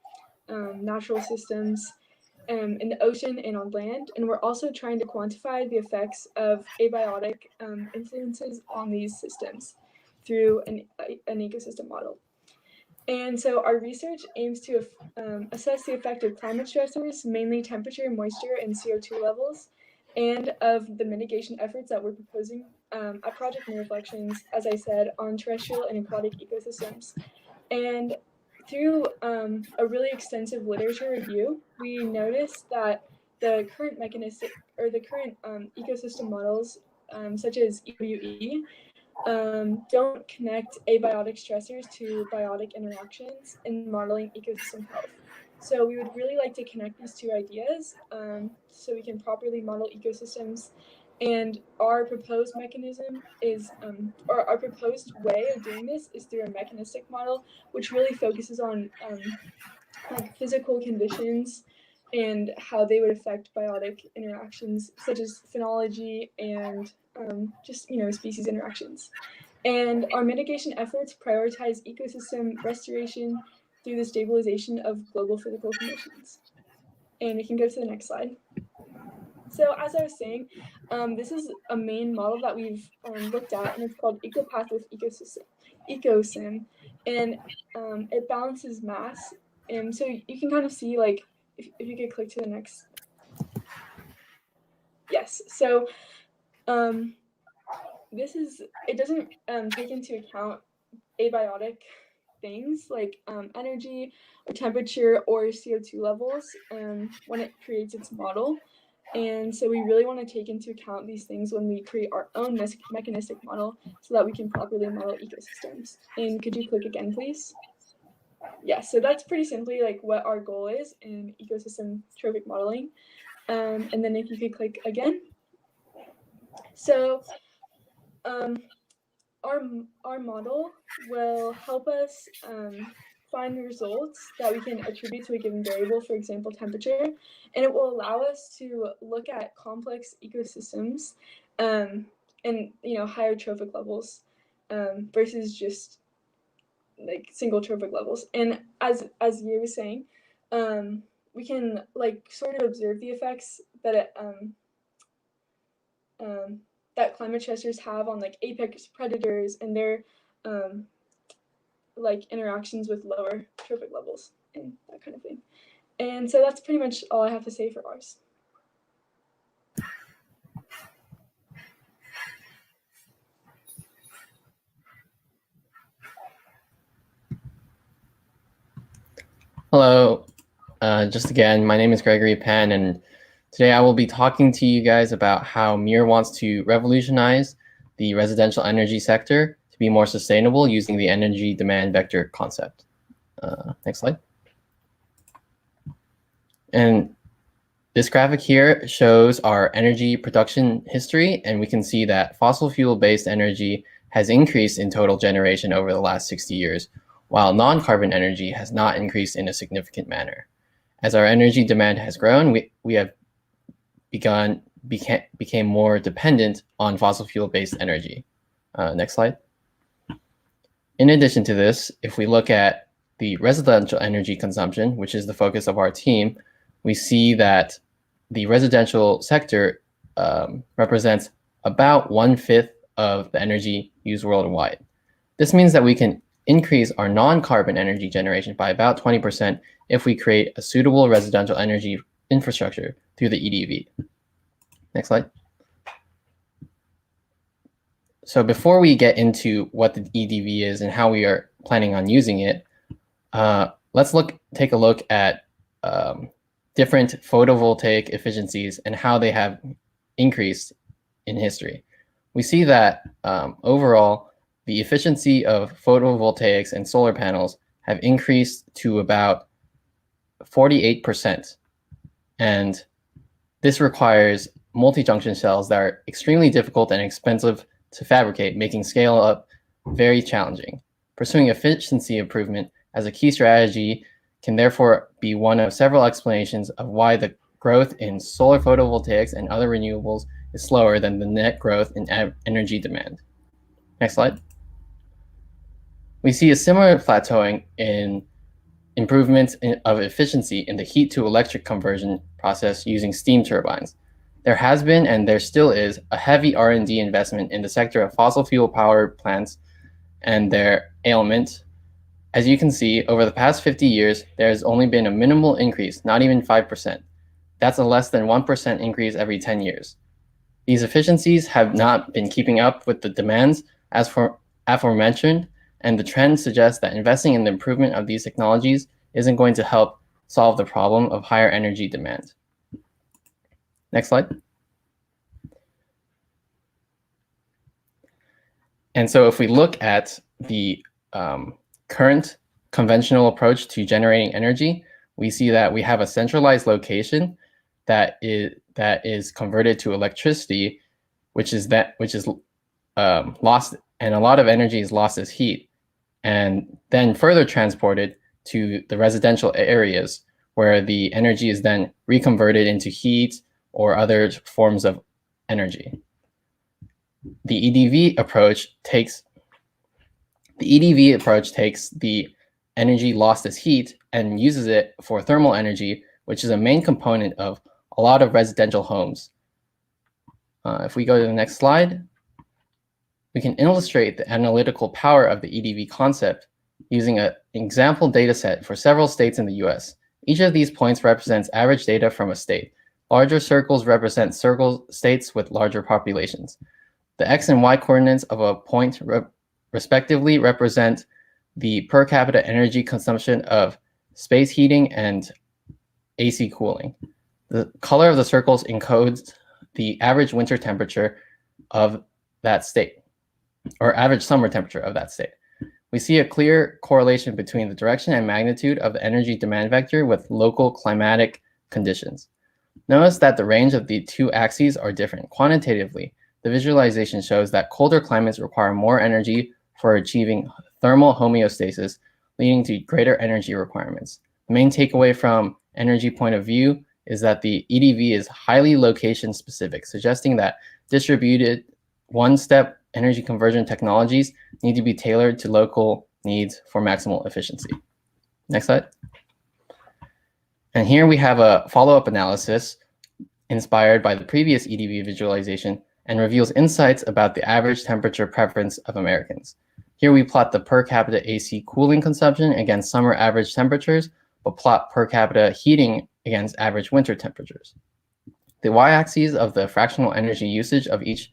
natural systems in the ocean and on land. And we're also trying to quantify the effects of abiotic influences on these systems through an ecosystem model. And so our research aims to assess the effect of climate stressors, mainly temperature, moisture, and CO2 levels, and of the mitigation efforts that we're proposing at Project MEER Reflections, as I said, on terrestrial and aquatic ecosystems. And through a really extensive literature review, we noticed that the current mechanistic or the current ecosystem models, such as EWE, don't connect abiotic stressors to biotic interactions in modeling ecosystem health. So we would really like to connect these 2 ideas so we can properly model ecosystems. And our proposed mechanism is, or our proposed way of doing this is through a mechanistic model, which really focuses on like physical conditions and how they would affect biotic interactions, such as phenology and just species interactions. And our mitigation efforts prioritize ecosystem restoration through the stabilization of global physical conditions. And we can go to the next slide. So as I was saying, this is a main model that we've looked at, and it's called EcoPath with EcoSim, and it balances mass. And so you can kind of see, like, if you could click to the next. Yes, so it doesn't take into account abiotic things like energy or temperature or CO2 levels when it creates its model. And so we really want to take into account these things when we create our own mechanistic model so that we can properly model ecosystems. And could you click again, please? Yes, so that's pretty simply like what our goal is in ecosystem trophic modeling. And then if you could click again. So our model will help us find the results that we can attribute to a given variable, for example, temperature, and it will allow us to look at complex ecosystems and higher trophic levels versus just like single trophic levels. And as Ye was saying, we can like sort of observe the effects that that climate stressors have on like apex predators and their like interactions with lower trophic levels and that kind of thing. And so that's pretty much all I have to say for ours. Hello, just again, my name is Gregory Pan, and today I will be talking to you guys about how MEER wants to revolutionize the residential energy sector to be more sustainable using the energy demand vector concept. Next slide. And this graphic here shows our energy production history, and we can see that fossil fuel-based energy has increased in total generation over the last 60 years, while non-carbon energy has not increased in a significant manner. As our energy demand has grown, we have became more dependent on fossil fuel-based energy. Next slide. In addition to this, if we look at the residential energy consumption, which is the focus of our team, we see that the residential sector represents about 1/5 of the energy used worldwide. This means that we can increase our non-carbon energy generation by about 20% if we create a suitable residential energy infrastructure through the EDV. Next slide. So before we get into what the EDV is and how we are planning on using it, let's take a look at different photovoltaic efficiencies and how they have increased in history. We see that overall, the efficiency of photovoltaics and solar panels have increased to about 48%. And this requires multi-junction cells that are extremely difficult and expensive to fabricate, making scale up very challenging. Pursuing efficiency improvement as a key strategy can therefore be one of several explanations of why the growth in solar photovoltaics and other renewables is slower than the net growth in energy demand. Next slide. We see a similar plateauing in improvements of efficiency in the heat to electric conversion process using steam turbines. There has been, and there still is, a heavy R&D investment in the sector of fossil fuel power plants and their ailment. As you can see, over the past 50 years, there has only been a minimal increase, not even 5%. That's a less than 1% increase every 10 years. These efficiencies have not been keeping up with the demands as for aforementioned, and the trend suggests that investing in the improvement of these technologies isn't going to help solve the problem of higher energy demand. Next slide. And so if we look at the current conventional approach to generating energy, we see that we have a centralized location that is converted to electricity, which is lost, and a lot of energy is lost as heat, and then further transported to the residential areas where the energy is then reconverted into heat or other forms of energy. The EDV approach takes the energy lost as heat and uses it for thermal energy, which is a main component of a lot of residential homes. If we go to the next slide, we can illustrate the analytical power of the EDV concept using an example data set for several states in the US. Each of these points represents average data from a state. Larger circles represent states with larger populations. The X and Y coordinates of a point respectively represent the per capita energy consumption of space heating and AC cooling. The color of the circles encodes the average winter temperature of that state, or average summer temperature of that state. We see a clear correlation between the direction and magnitude of the energy demand vector with local climatic conditions. Notice that the range of the two axes are different. Quantitatively, the visualization shows that colder climates require more energy for achieving thermal homeostasis, leading to greater energy requirements. The main takeaway from energy point of view is that the EDV is highly location specific, suggesting that distributed one-step energy conversion technologies need to be tailored to local needs for maximal efficiency. Next slide. And here we have a follow-up analysis inspired by the previous EDV visualization and reveals insights about the average temperature preference of Americans. Here we plot the per capita AC cooling consumption against summer average temperatures, but plot per capita heating against average winter temperatures. The y-axis of the fractional energy usage of each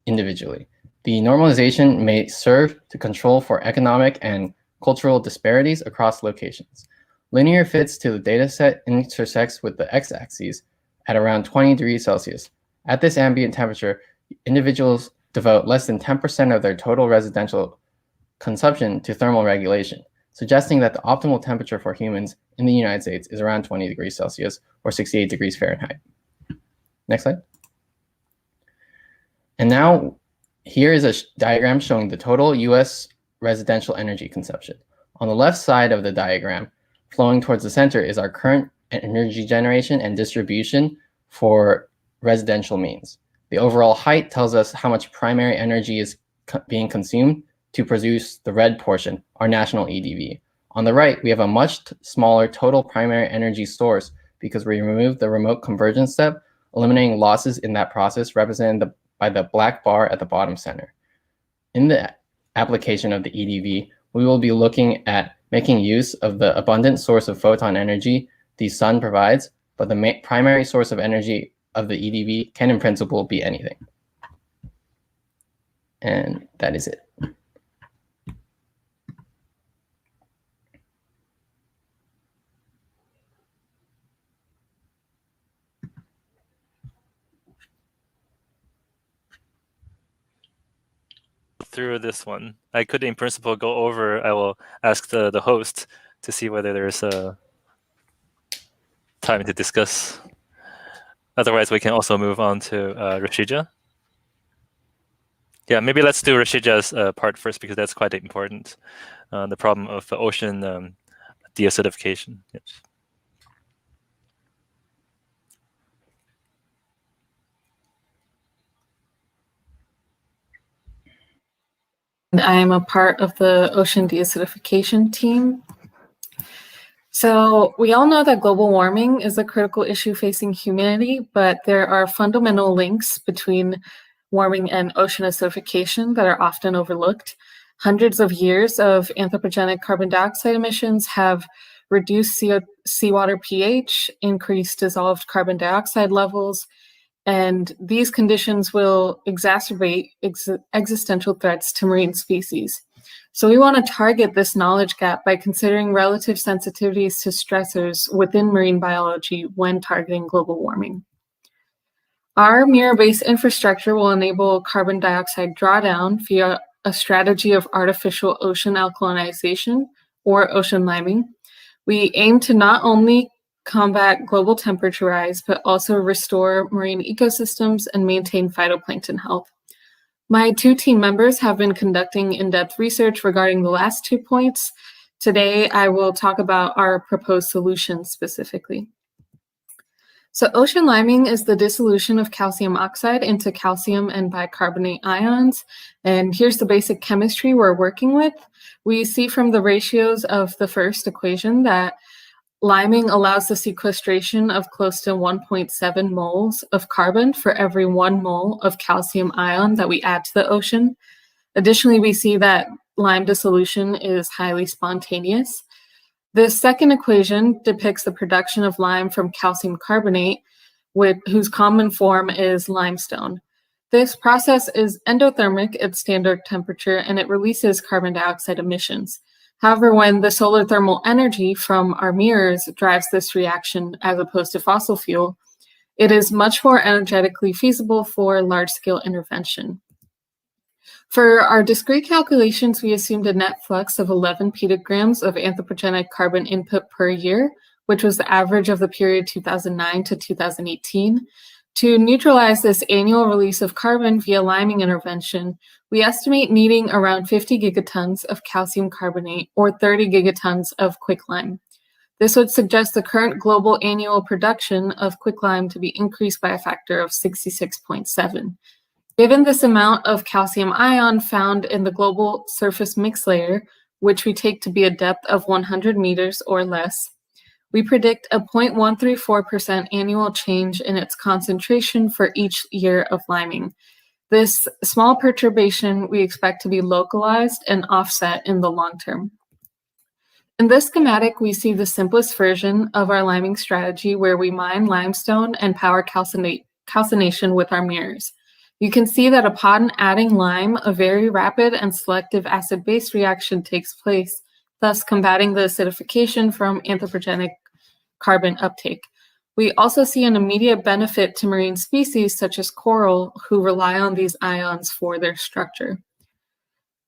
individually. The normalization may serve to control for economic and cultural disparities across locations. Linear fits to the dataset intersects with the x-axis at around 20 degrees Celsius. At this ambient temperature, individuals devote less than 10% of their total residential consumption to thermal regulation, suggesting that the optimal temperature for humans in the United States is around 20 degrees Celsius or 68 degrees Fahrenheit. Next slide. And now here is a diagram showing the total US residential energy consumption. On the left side of the diagram, flowing towards the center, is our current energy generation and distribution for residential means. The overall height tells us how much primary energy is being consumed to produce the red portion, our national EDV. On the right, we have a much smaller total primary energy source because we removed the remote convergence step, eliminating losses in that process represented by the black bar at the bottom center. In the application of the EDV, we will be looking at making use of the abundant source of photon energy the sun provides, but the primary source of energy of the EDV can in principle be anything. And that is it. Through this one, I could in principle go over. I will ask the host to see whether there's a time to discuss. Otherwise, we can also move on to Rashija. Yeah, maybe let's do Rashija's part first because that's quite important. The problem of ocean deacidification. Yes. I am a part of the ocean deacidification team. So we all know that global warming is a critical issue facing humanity, but there are fundamental links between warming and ocean acidification that are often overlooked. Hundreds of years of anthropogenic carbon dioxide emissions have reduced seawater pH, increased dissolved carbon dioxide levels, and these conditions will exacerbate existential threats to marine species. So we want to target this knowledge gap by considering relative sensitivities to stressors within marine biology when targeting global warming. Our MEER-based infrastructure will enable carbon dioxide drawdown via a strategy of artificial ocean alkalinization or ocean liming. We aim to not only combat global temperature rise, but also restore marine ecosystems and maintain phytoplankton health. My two team members have been conducting in-depth research regarding the last 2 points. Today, I will talk about our proposed solutions specifically. So ocean liming is the dissolution of calcium oxide into calcium and bicarbonate ions. And here's the basic chemistry we're working with. We see from the ratios of the first equation that liming allows the sequestration of close to 1.7 moles of carbon for every 1 mole of calcium ion that we add to the ocean. Additionally, we see that lime dissolution is highly spontaneous. The second equation depicts the production of lime from calcium carbonate, whose common form is limestone. This process is endothermic at standard temperature and it releases carbon dioxide emissions. However, when the solar thermal energy from our MEERs drives this reaction as opposed to fossil fuel, it is much more energetically feasible for large-scale intervention. For our discrete calculations, we assumed a net flux of 11 petagrams of anthropogenic carbon input per year, which was the average of the period 2009 to 2018. To neutralize this annual release of carbon via liming intervention, we estimate needing around 50 gigatons of calcium carbonate or 30 gigatons of quicklime. This would suggest the current global annual production of quicklime to be increased by a factor of 66.7. Given this amount of calcium ion found in the global surface mix layer, which we take to be a depth of 100 meters or less, we predict a 0.134% annual change in its concentration for each year of liming. This small perturbation we expect to be localized and offset in the long term. In this schematic, we see the simplest version of our liming strategy where we mine limestone and power calcination with our MEERs. You can see that upon adding lime, a very rapid and selective acid-base reaction takes place, thus combating the acidification from anthropogenic carbon uptake. We also see an immediate benefit to marine species such as coral, who rely on these ions for their structure.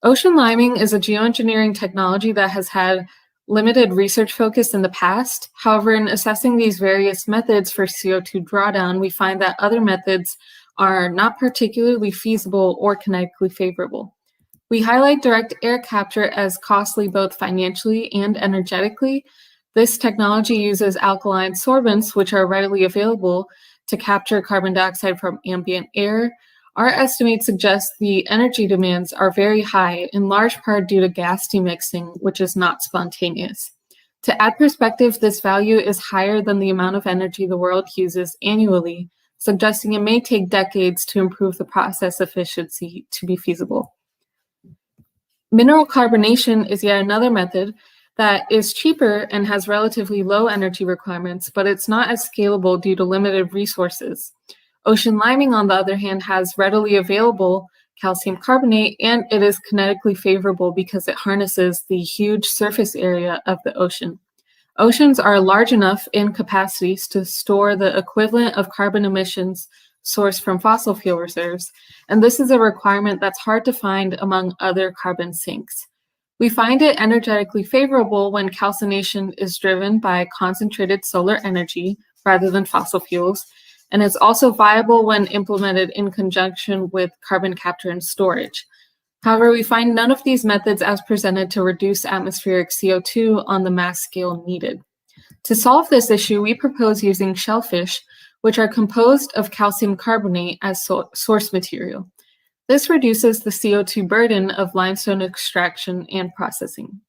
Ocean liming is a geoengineering technology that has had limited research focus in the past. However, in assessing these various methods for CO2 drawdown, we find that other methods are not particularly feasible or kinetically favorable. We highlight direct air capture as costly both financially and energetically. This technology uses alkaline sorbents, which are readily available to capture carbon dioxide from ambient air. Our estimates suggest the energy demands are very high, in large part due to gas demixing, which is not spontaneous. To add perspective, this value is higher than the amount of energy the world uses annually, suggesting it may take decades to improve the process efficiency to be feasible. Mineral carbonation is yet another method that is cheaper and has relatively low energy requirements, but it's not as scalable due to limited resources. Ocean liming, on the other hand, has readily available calcium carbonate, and it is kinetically favorable because it harnesses the huge surface area of the ocean. Oceans are large enough in capacities to store the equivalent of carbon emissions sourced from fossil fuel reserves, and this is a requirement that's hard to find among other carbon sinks. We find it energetically favorable when calcination is driven by concentrated solar energy rather than fossil fuels, and it's also viable when implemented in conjunction with carbon capture and storage. However, we find none of these methods as presented to reduce atmospheric CO2 on the mass scale needed. To solve this issue, we propose using shellfish, which are composed of calcium carbonate as source material. This reduces the CO2 burden of limestone extraction and processing.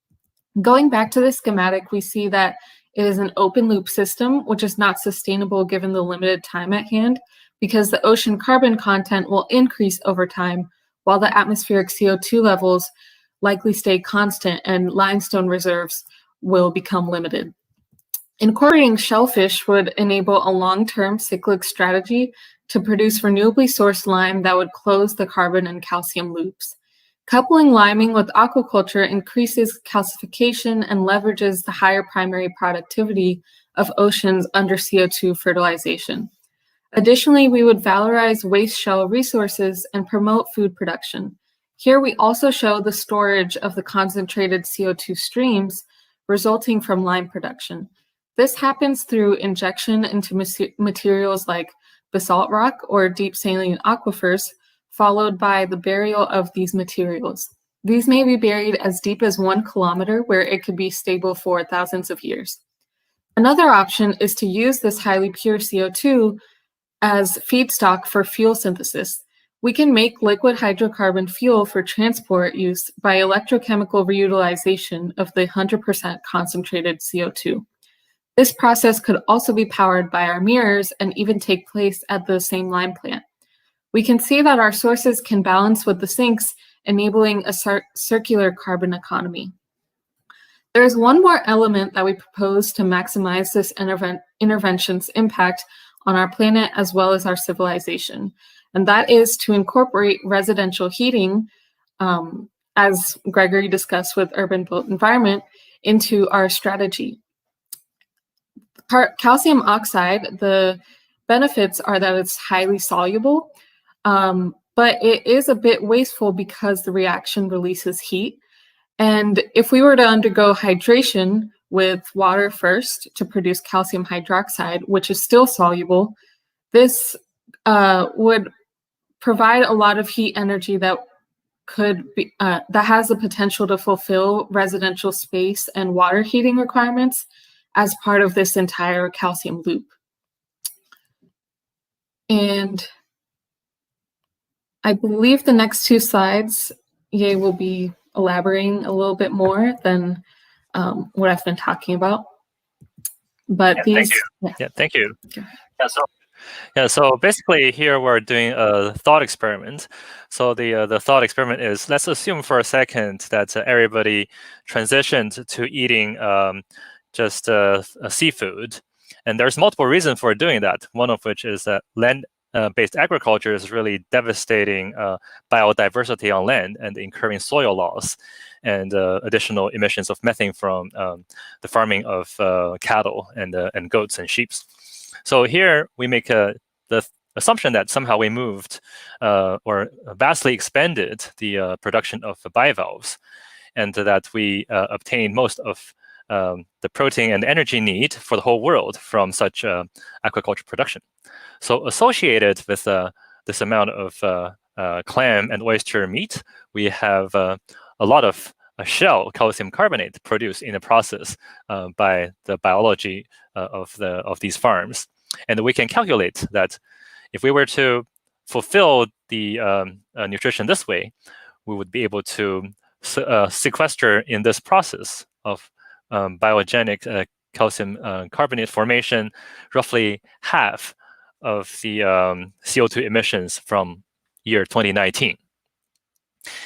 Going back to the schematic, we see that it is an open loop system, which is not sustainable given the limited time at hand, because the ocean carbon content will increase over time, while the atmospheric CO2 levels likely stay constant and limestone reserves will become limited. Incorporating shellfish would enable a long-term cyclic strategy to produce renewably sourced lime that would close the carbon and calcium loops. Coupling liming with aquaculture increases calcification and leverages the higher primary productivity of oceans under CO2 fertilization. Additionally, we would valorize waste shell resources and promote food production. Here we also show the storage of the concentrated CO2 streams resulting from lime production. This happens through injection into materials like basalt rock or deep saline aquifers, followed by the burial of these materials. These may be buried as deep as 1 kilometer, where it could be stable for thousands of years. Another option is to use this highly pure CO2 as feedstock for fuel synthesis. We can make liquid hydrocarbon fuel for transport use by electrochemical reutilization of the 100% concentrated CO2. This process could also be powered by our MEERs and even take place at the same lime plant. We can see that our sources can balance with the sinks, enabling a circular carbon economy. There is one more element that we propose to maximize this intervention's impact on our planet as well as our civilization, and that is to incorporate residential heating, as Gregory discussed with urban built environment, into our strategy. Calcium oxide, the benefits are that it's highly soluble, but it is a bit wasteful because the reaction releases heat. And if we were to undergo hydration with water first to produce calcium hydroxide, which is still soluble, this would provide a lot of heat energy that could be that has the potential to fulfill residential space and water heating requirements as part of this entire calcium loop. And I believe the next 2 slides, Ye will be elaborating a little bit more than what I've been talking about. But Thank you. Yeah, thank you. Okay. So basically here we're doing a thought experiment. So the thought experiment is, let's assume for a second that everybody transitioned to eating just seafood. And there's multiple reasons for doing that. One of which is that land-based agriculture is really devastating biodiversity on land and incurring soil loss and additional emissions of methane from the farming of cattle and goats and sheep. So here we make the assumption that somehow we moved or vastly expanded the production of bivalves, and that we obtained most of the protein and energy need for the whole world from such aquaculture production. So associated with this amount of clam and oyster meat, we have a lot of shell calcium carbonate produced in the process by the biology of these farms. And we can calculate that if we were to fulfill the nutrition this way, we would be able to sequester in this process of biogenic calcium carbonate formation roughly half of the CO2 emissions from year 2019.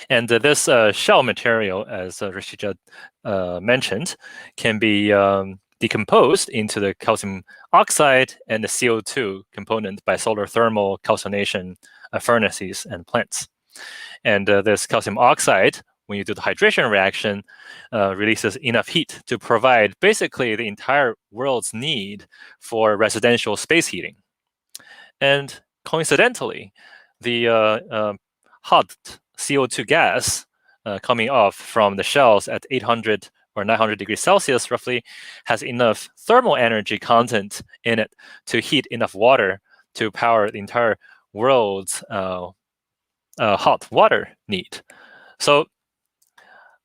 And this shell material, as Rashida mentioned, can be decomposed into the calcium oxide and the CO2 component by solar thermal calcination furnaces and plants. And this calcium oxide, when you do the hydration reaction, releases enough heat to provide basically the entire world's need for residential space heating. And coincidentally, the hot CO2 gas coming off from the shells at 800 or 900 degrees Celsius roughly has enough thermal energy content in it to heat enough water to power the entire world's hot water need. So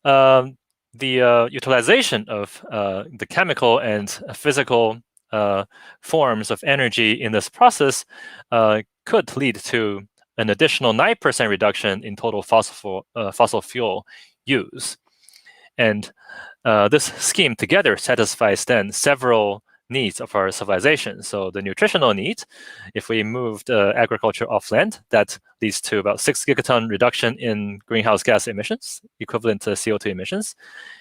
the utilization of the chemical and physical forms of energy in this process could lead to an additional 9% reduction in total fossil fuel use. And this scheme together satisfies then several needs of our civilization. So the nutritional need, if we moved agriculture off land, that leads to about 6 gigaton reduction in greenhouse gas emissions, equivalent to CO2 emissions.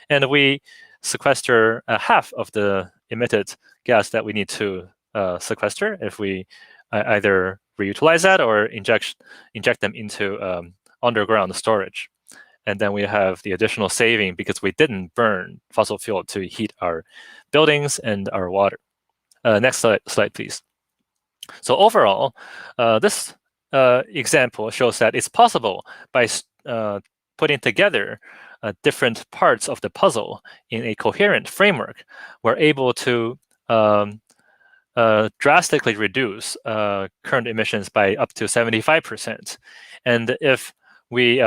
And we sequester half of the emitted gas that we need to sequester if we either reutilize that or inject them into underground storage. And then we have the additional saving because we didn't burn fossil fuel to heat our buildings and our water. Next slide, please. So overall, this example shows that it's possible by putting together different parts of the puzzle in a coherent framework, we're able to drastically reduce current emissions by up to 75%. And if we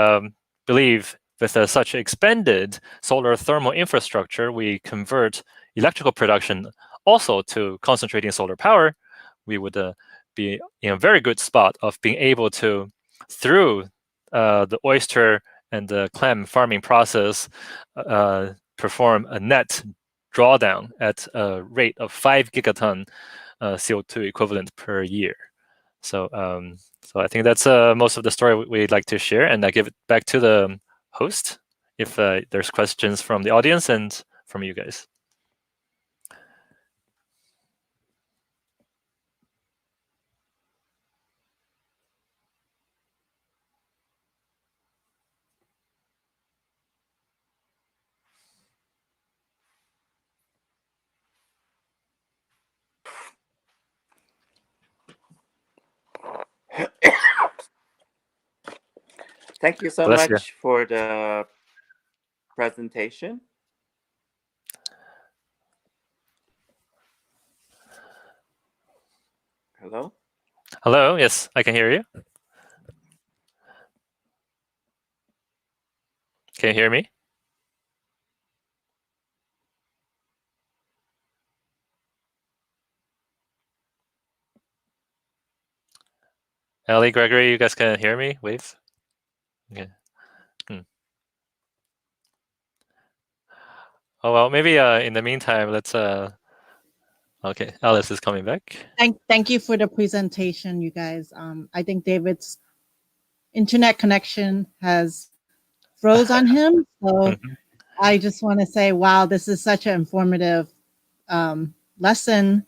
believe with such expanded solar thermal infrastructure, we convert electrical production also to concentrating solar power, we would be in a very good spot of being able to, through the oyster and the clam farming process, perform a net drawdown at a rate of 5 gigaton CO2 equivalent per year. So I think that's most of the story we'd like to share, and I give it back to the host if there's questions from the audience and from you guys. Thank you so Bless you. much for the presentation. Hello? Hello, yes, I can hear you. Can you hear me? Ellie, Gregory, you guys can hear me? Wave. Okay. Oh well, maybe in the meantime, let's Okay, Alice is coming back. Thank you for the presentation, you guys. I think David's internet connection has froze on him. So I just want to say, wow, this is such an informative lesson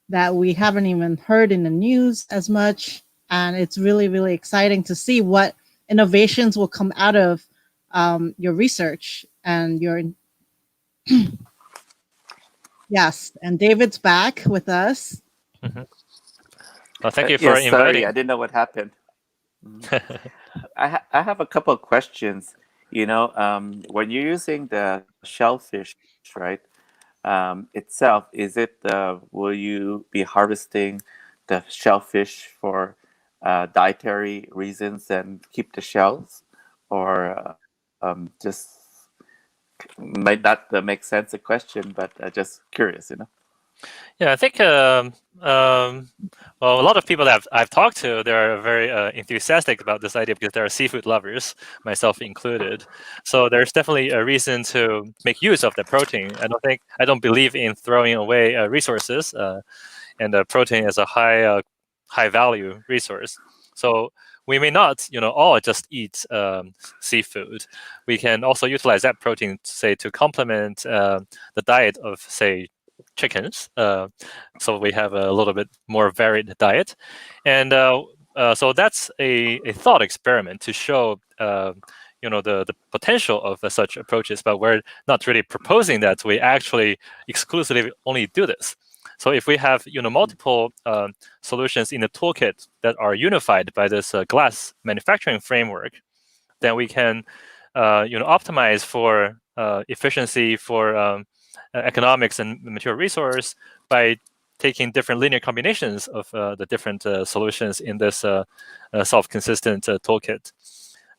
that we haven't even heard in the news as much. And it's really, really exciting to see what innovations will come out of your research and your... Yes, and David's back with us. Well, thank you for Yes, sorry, inviting. I didn't know what happened. I have a couple of questions. You know, when you're using the shellfish, right, itself, is it, will you be harvesting the shellfish for dietary reasons and keep the shells? Or just might not make sense a question, but just curious, you know? Yeah, I think well, a lot of people that I've talked to, they're very enthusiastic about this idea because they're seafood lovers, myself included. So there's definitely a reason to make use of the protein. I don't believe in throwing away resources, and the protein is a high value resource. So we may not, all just eat seafood. We can also utilize that protein, say, to complement the diet of, say, chickens, so we have a little bit more varied diet. And so that's a thought experiment to show the potential of such approaches, but we're not really proposing that we actually exclusively only do this. So if we have multiple solutions in the toolkit that are unified by this glass manufacturing framework, then we can optimize for efficiency, for economics and material resource by taking different linear combinations of the different solutions in this self-consistent toolkit.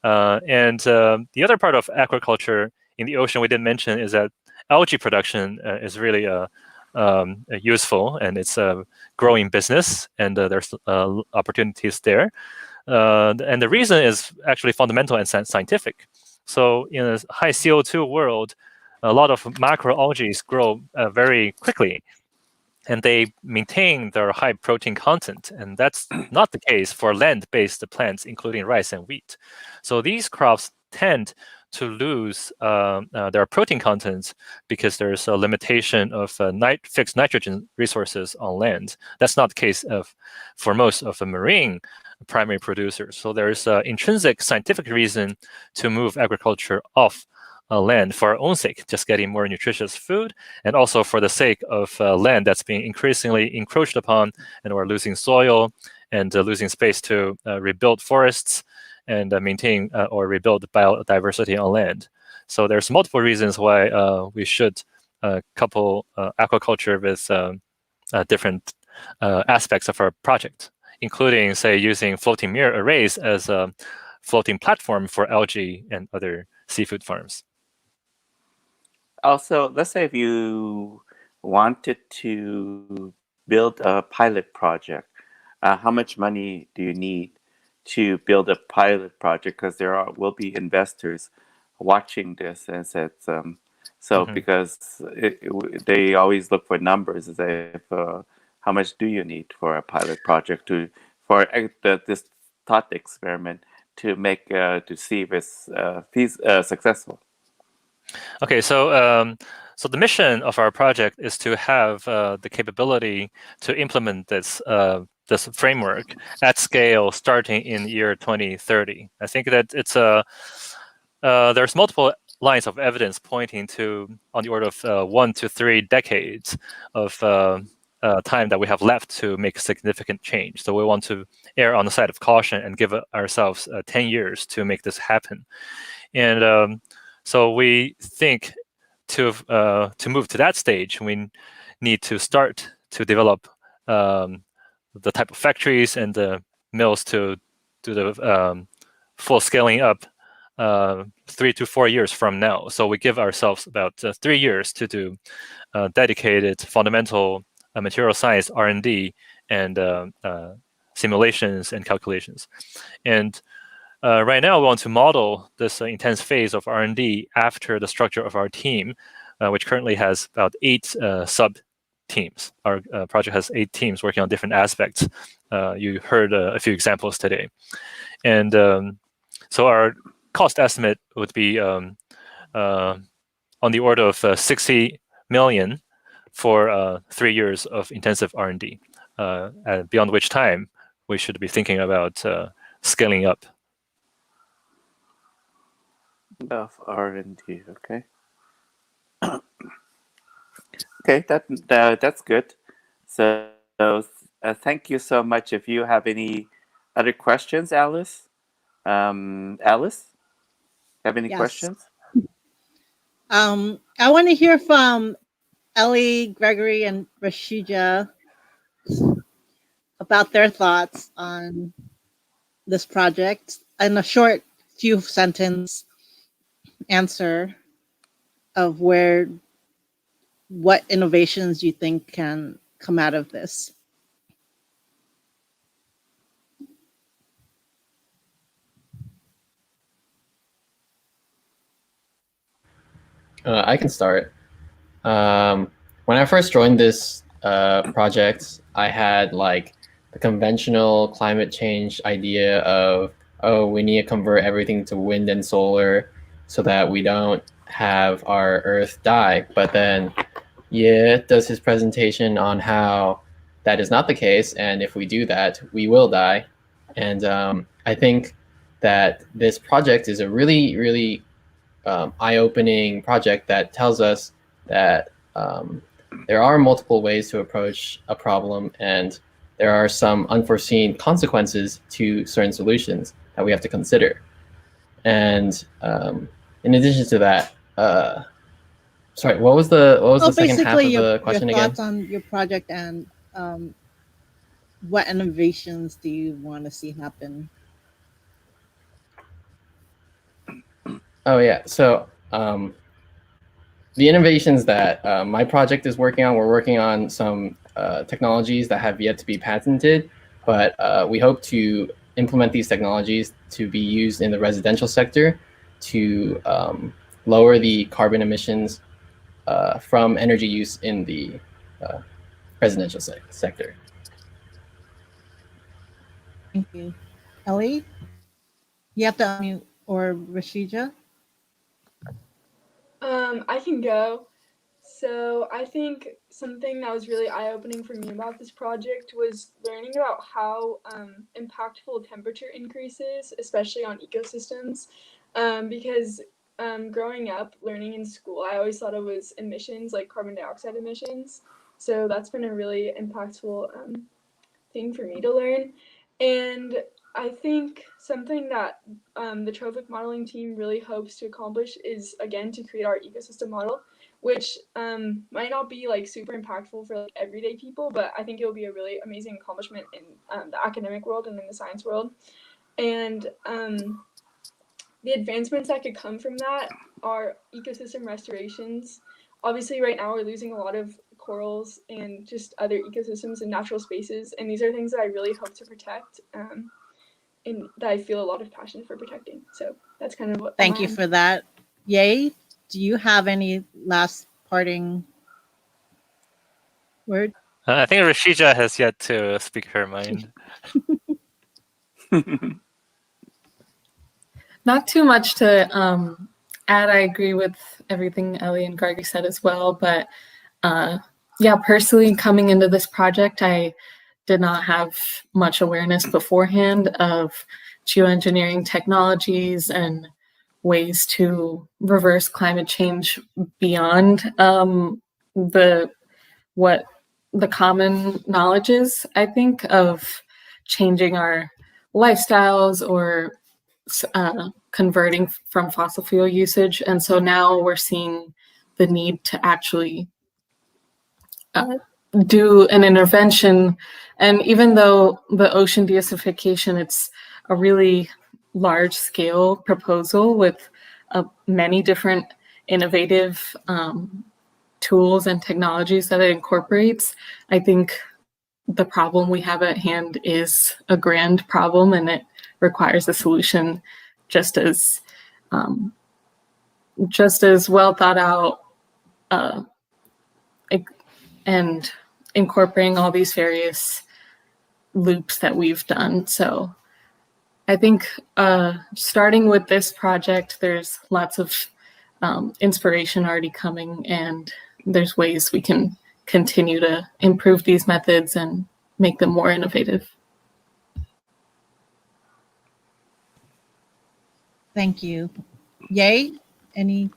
And the other part of aquaculture in the ocean we didn't mention is that algae production is really useful, and it's a growing business, and there's opportunities there. And the reason is actually fundamental and scientific. So in a high CO2 world, a lot of macroalgae grow very quickly, and they maintain their high protein content. And that's not the case for land-based plants, including rice and wheat. So these crops tend to lose their protein contents because there's a limitation of fixed nitrogen resources on land. That's not the case for most of the marine primary producers. So there's an intrinsic scientific reason to move agriculture off land for our own sake, just getting more nutritious food, and also for the sake of land that's being increasingly encroached upon, and we're losing soil and losing space to rebuild forests and maintain or rebuild biodiversity on land. So there's multiple reasons why we should couple aquaculture with different aspects of our project, including, say, using floating MEER arrays as a floating platform for algae and other seafood farms. Also, let's say if you wanted to build a pilot project, how much money do you need to build a pilot project? Because will be investors watching this, and said because they always look for numbers. As if how much do you need for a pilot project for this thought experiment to make to see if it's successful? Okay, so the mission of our project is to have the capability to implement this framework at scale starting in year 2030. I think that it's there's multiple lines of evidence pointing to on the order of 1 to 3 decades of time that we have left to make significant change. So we want to err on the side of caution and give ourselves 10 years to make this happen. And so we think to move to that stage, we need to start to develop the type of factories and the mills to do the full scaling up 3 to 4 years from now. So we give ourselves about 3 years to do dedicated fundamental material science R&D and simulations and calculations. And right now, we want to model this intense phase of R&D after the structure of our team, which currently has about 8 sub teams. Our project has 8 teams working on different aspects. You heard a few examples today. And so our cost estimate would be on the order of 60 million for 3 years of intensive R&D, and beyond which time we should be thinking about scaling up. Of R&D, okay. Okay, that's good. So thank you so much. If you have any other questions, Alice, have any Yes. questions? I want to hear from Ellie, Gregory, and Rashija about their thoughts on this project and a short few sentence answer of what innovations you think can come out of this. I can start. When I first joined this project, I had like the conventional climate change idea of, oh, we need to convert everything to wind and solar so that we don't have our Earth die. But then Ye does his presentation on how that is not the case, and if we do that, we will die. And I think that this project is a really, really eye-opening project that tells us that there are multiple ways to approach a problem, and there are some unforeseen consequences to certain solutions that we have to consider. And in addition to that, sorry, what was the second half of the question your again? thoughts on your project and what innovations do you want to see happen? Oh yeah, so the innovations that my project is working on, we're working on some technologies that have yet to be patented, but we hope to implement these technologies to be used in the residential sector to lower the carbon emissions from energy use in the residential sector. Thank you. Ellie? You have to unmute, or Rashija? I can go. So I think something that was really eye-opening for me about this project was learning about how impactful temperature increases, especially on ecosystems, because growing up, learning in school, I always thought it was emissions, like carbon dioxide emissions. So that's been a really impactful thing for me to learn. And I think something that the trophic modeling team really hopes to accomplish is, again, to create our ecosystem model, which might not be like super impactful for like everyday people, but I think it will be a really amazing accomplishment in the academic world and in the science world. And the advancements that could come from that are ecosystem restorations. Obviously, right now we're losing a lot of corals and just other ecosystems and natural spaces, and these are things that I really hope to protect and that I feel a lot of passion for protecting. So that's kind of what. Thank you for that. Yay. Do you have any last parting word? I think Rashija has yet to speak her mind. Not too much to add. I agree with everything Ellie and Gregory said as well. But yeah, personally, coming into this project, I did not have much awareness beforehand of geoengineering technologies and ways to reverse climate change beyond what the common knowledge is, I think, of changing our lifestyles or converting from fossil fuel usage. And so now we're seeing the need to actually do an intervention. And even though the ocean deacidification, it's a really large scale proposal with many different innovative tools and technologies that it incorporates, I think the problem we have at hand is a grand problem, and it requires a solution just as well thought out and incorporating all these various loops that we've done. So I think starting with this project, there's lots of inspiration already coming, and there's ways we can continue to improve these methods and make them more innovative. Thank you. Yay? Any?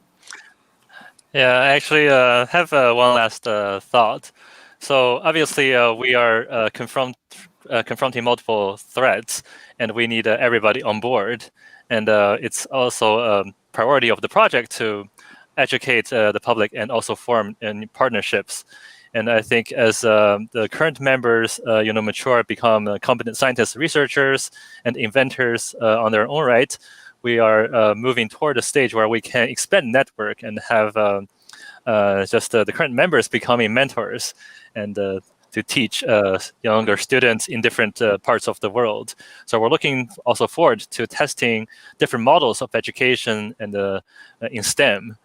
Yeah, I actually have one last thought. So obviously, we are confronting multiple threats, and we need everybody on board. And it's also a priority of the project to educate the public and also form partnerships. And I think as the current members, mature, become competent scientists, researchers, and inventors on their own right, we are moving toward a stage where we can expand network and have just the current members becoming mentors and to teach younger students in different parts of the world. So we're looking also forward to testing different models of education and in STEM.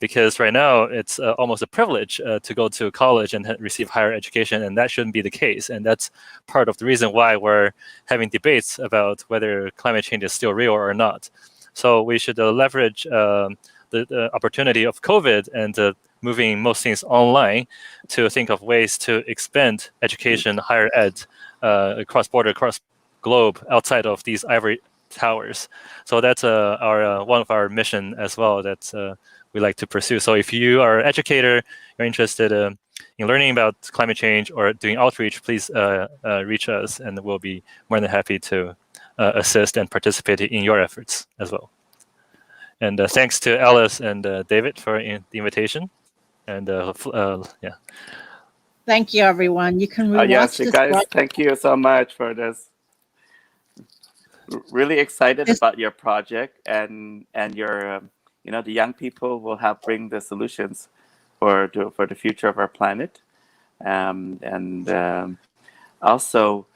Because right now it's almost a privilege to go to college and receive higher education, and that shouldn't be the case. And that's part of the reason why we're having debates about whether climate change is still real or not. So we should leverage the opportunity of COVID and moving most things online to think of ways to expand education, higher ed, across border, across globe, outside of these ivory towers. So that's our one of our mission as well that we like to pursue. So if you are an educator, you're interested in learning about climate change or doing outreach, please reach us, and we'll be more than happy to assist and participate in your efforts as well. And thanks to Alice and David for the invitation. And yeah. Thank you, everyone. You can rewatch yes, you this guys, broadcast. thank you so much for this. Really excited about your project and your the young people will help bring the solutions for the future of our planet. Also,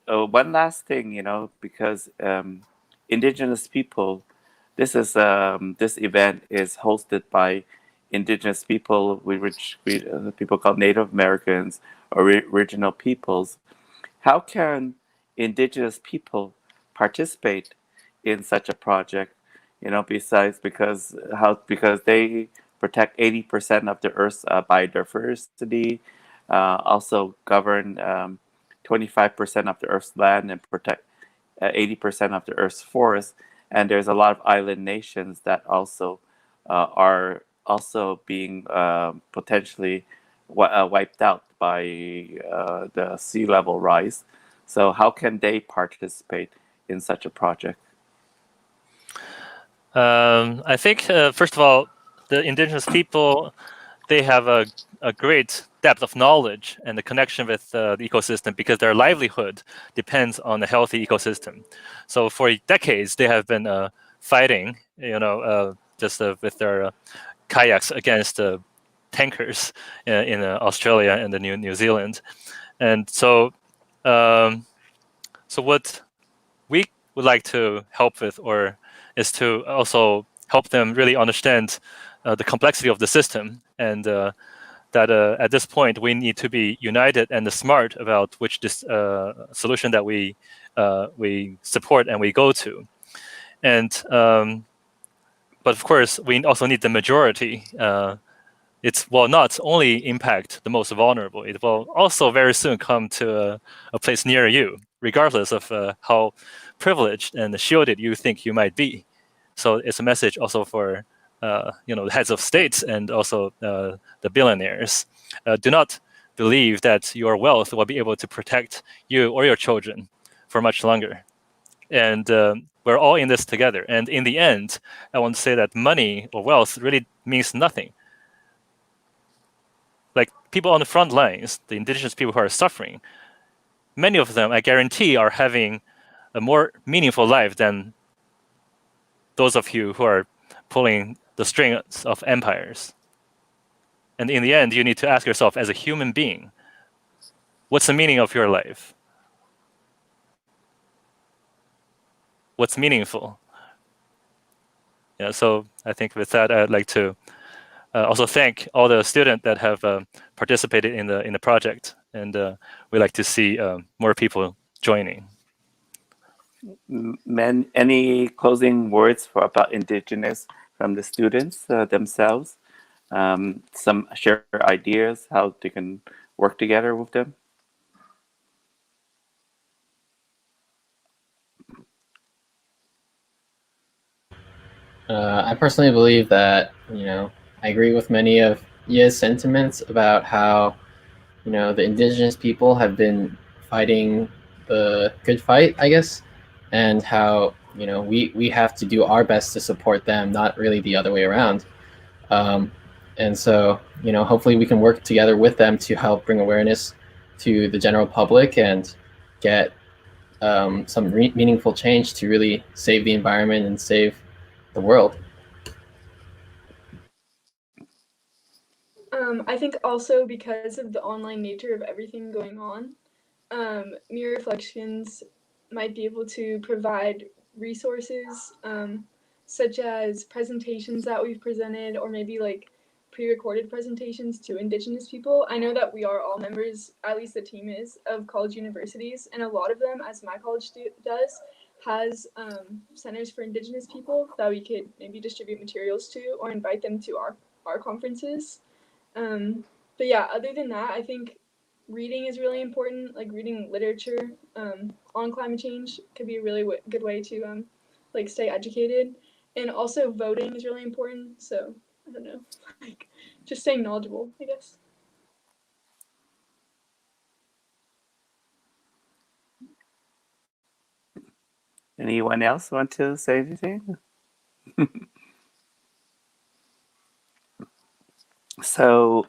one last thing, because Indigenous people, this event is hosted by Indigenous people, which people call Native Americans or original peoples. How can Indigenous people participate in such a project? Besides because they protect 80% of the Earth's biodiversity, also govern 25% of the Earth's land and protect 80% of the Earth's forests. And there's a lot of island nations that also are also being potentially wiped out by the sea level rise. So how can they participate in such a project? I think, first of all, the Indigenous people, they have a great depth of knowledge and the connection with the ecosystem because their livelihood depends on a healthy ecosystem. So for decades, they have been fighting, just with their kayaks against tankers in Australia and the New Zealand. And so, so what we would like to help with is to also help them really understand the complexity of the system, and that at this point we need to be united and smart about which solution that we support and we go to. And but of course we also need the majority. It will not only impact the most vulnerable, it will also very soon come to a place near you, regardless of how privileged and shielded you think you might be. So it's a message also for the heads of states and also the billionaires. Do not believe that your wealth will be able to protect you or your children for much longer. And we're all in this together. And in the end, I want to say that money or wealth really means nothing. Like people on the front lines, the Indigenous people who are suffering, many of them, I guarantee, are having a more meaningful life than those of you who are pulling the strings of empires. And in the end, you need to ask yourself as a human being, what's the meaning of your life? What's meaningful? Yeah, so I think with that, I'd like to also thank all the students that have participated in the project, and we like to see more people joining. Any closing words about Indigenous from the students themselves? Some share ideas how they can work together with them. I personally believe that, I agree with many of Ye's sentiments about how, the indigenous people have been fighting the good fight, I guess, and how, we have to do our best to support them, not really the other way around. And so, hopefully we can work together with them to help bring awareness to the general public and get some meaningful change to really save the environment and save the world. I think also because of the online nature of everything going on, MEER Reflections might be able to provide resources such as presentations that we've presented, or maybe like pre-recorded presentations to Indigenous people. I know that we are all members, at least the team is, of college universities, and a lot of them, as my college does, has centers for Indigenous people that we could maybe distribute materials to or invite them to our conferences. But yeah, other than that, I think reading is really important. Like reading literature on climate change could be a really good way to like stay educated, and also voting is really important. So I don't know, like just staying knowledgeable, I guess. Anyone else want to say anything? So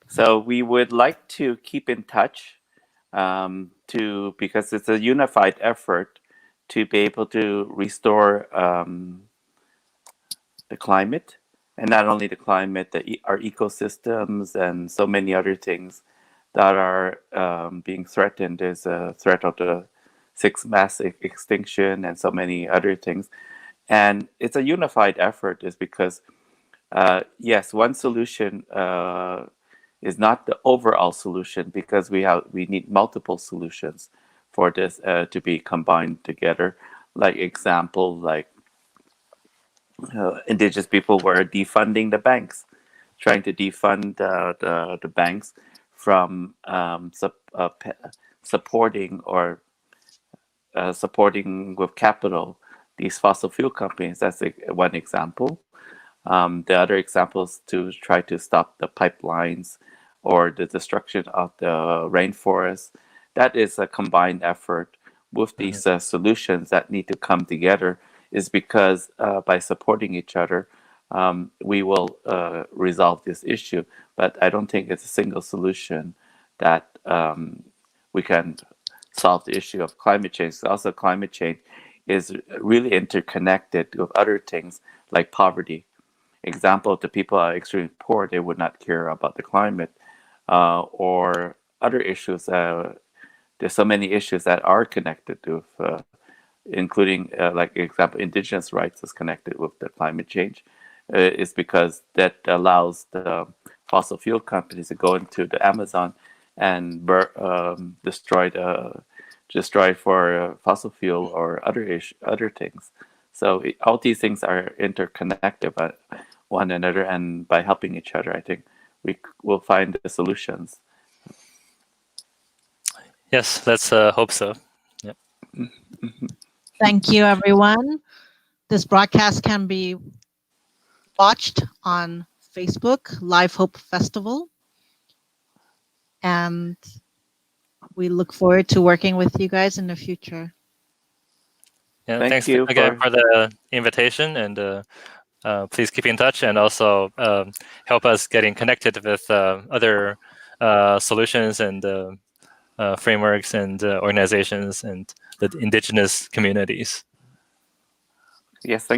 so we would like to keep in touch because it's a unified effort to be able to restore the climate, and not only the climate, our ecosystems and so many other things that are being threatened. There's a threat of the sixth mass extinction and so many other things. And it's a unified effort is because, yes, one solution is not the overall solution, because we need multiple solutions for this to be combined together. Like example, like indigenous people were defunding the banks, trying to defund the banks from supporting or supporting with capital these fossil fuel companies. That's one example. The other example is to try to stop the pipelines or the destruction of the rainforest. That is a combined effort with these solutions that need to come together, is because by supporting each other, we will resolve this issue. But I don't think it's a single solution that we can solve the issue of climate change. Also, climate change is really interconnected with other things like poverty. Example, if the people are extremely poor, they would not care about the climate or other issues. There's so many issues that are connected with, including, like example, indigenous rights is connected with the climate change. Is because that allows the fossil fuel companies to go into the Amazon and destroy for fossil fuel or other things. So all these things are interconnected by one another, and by helping each other, I think we will find the solutions. Yes, let's hope so. Yep. Thank you, everyone. This broadcast can be watched on Facebook, Live Hope Festival. And we look forward to working with you guys in the future. Yeah, Thank thanks you again for the invitation, and please keep in touch, and also help us getting connected with other solutions and frameworks and organizations and the indigenous communities. Yes, thank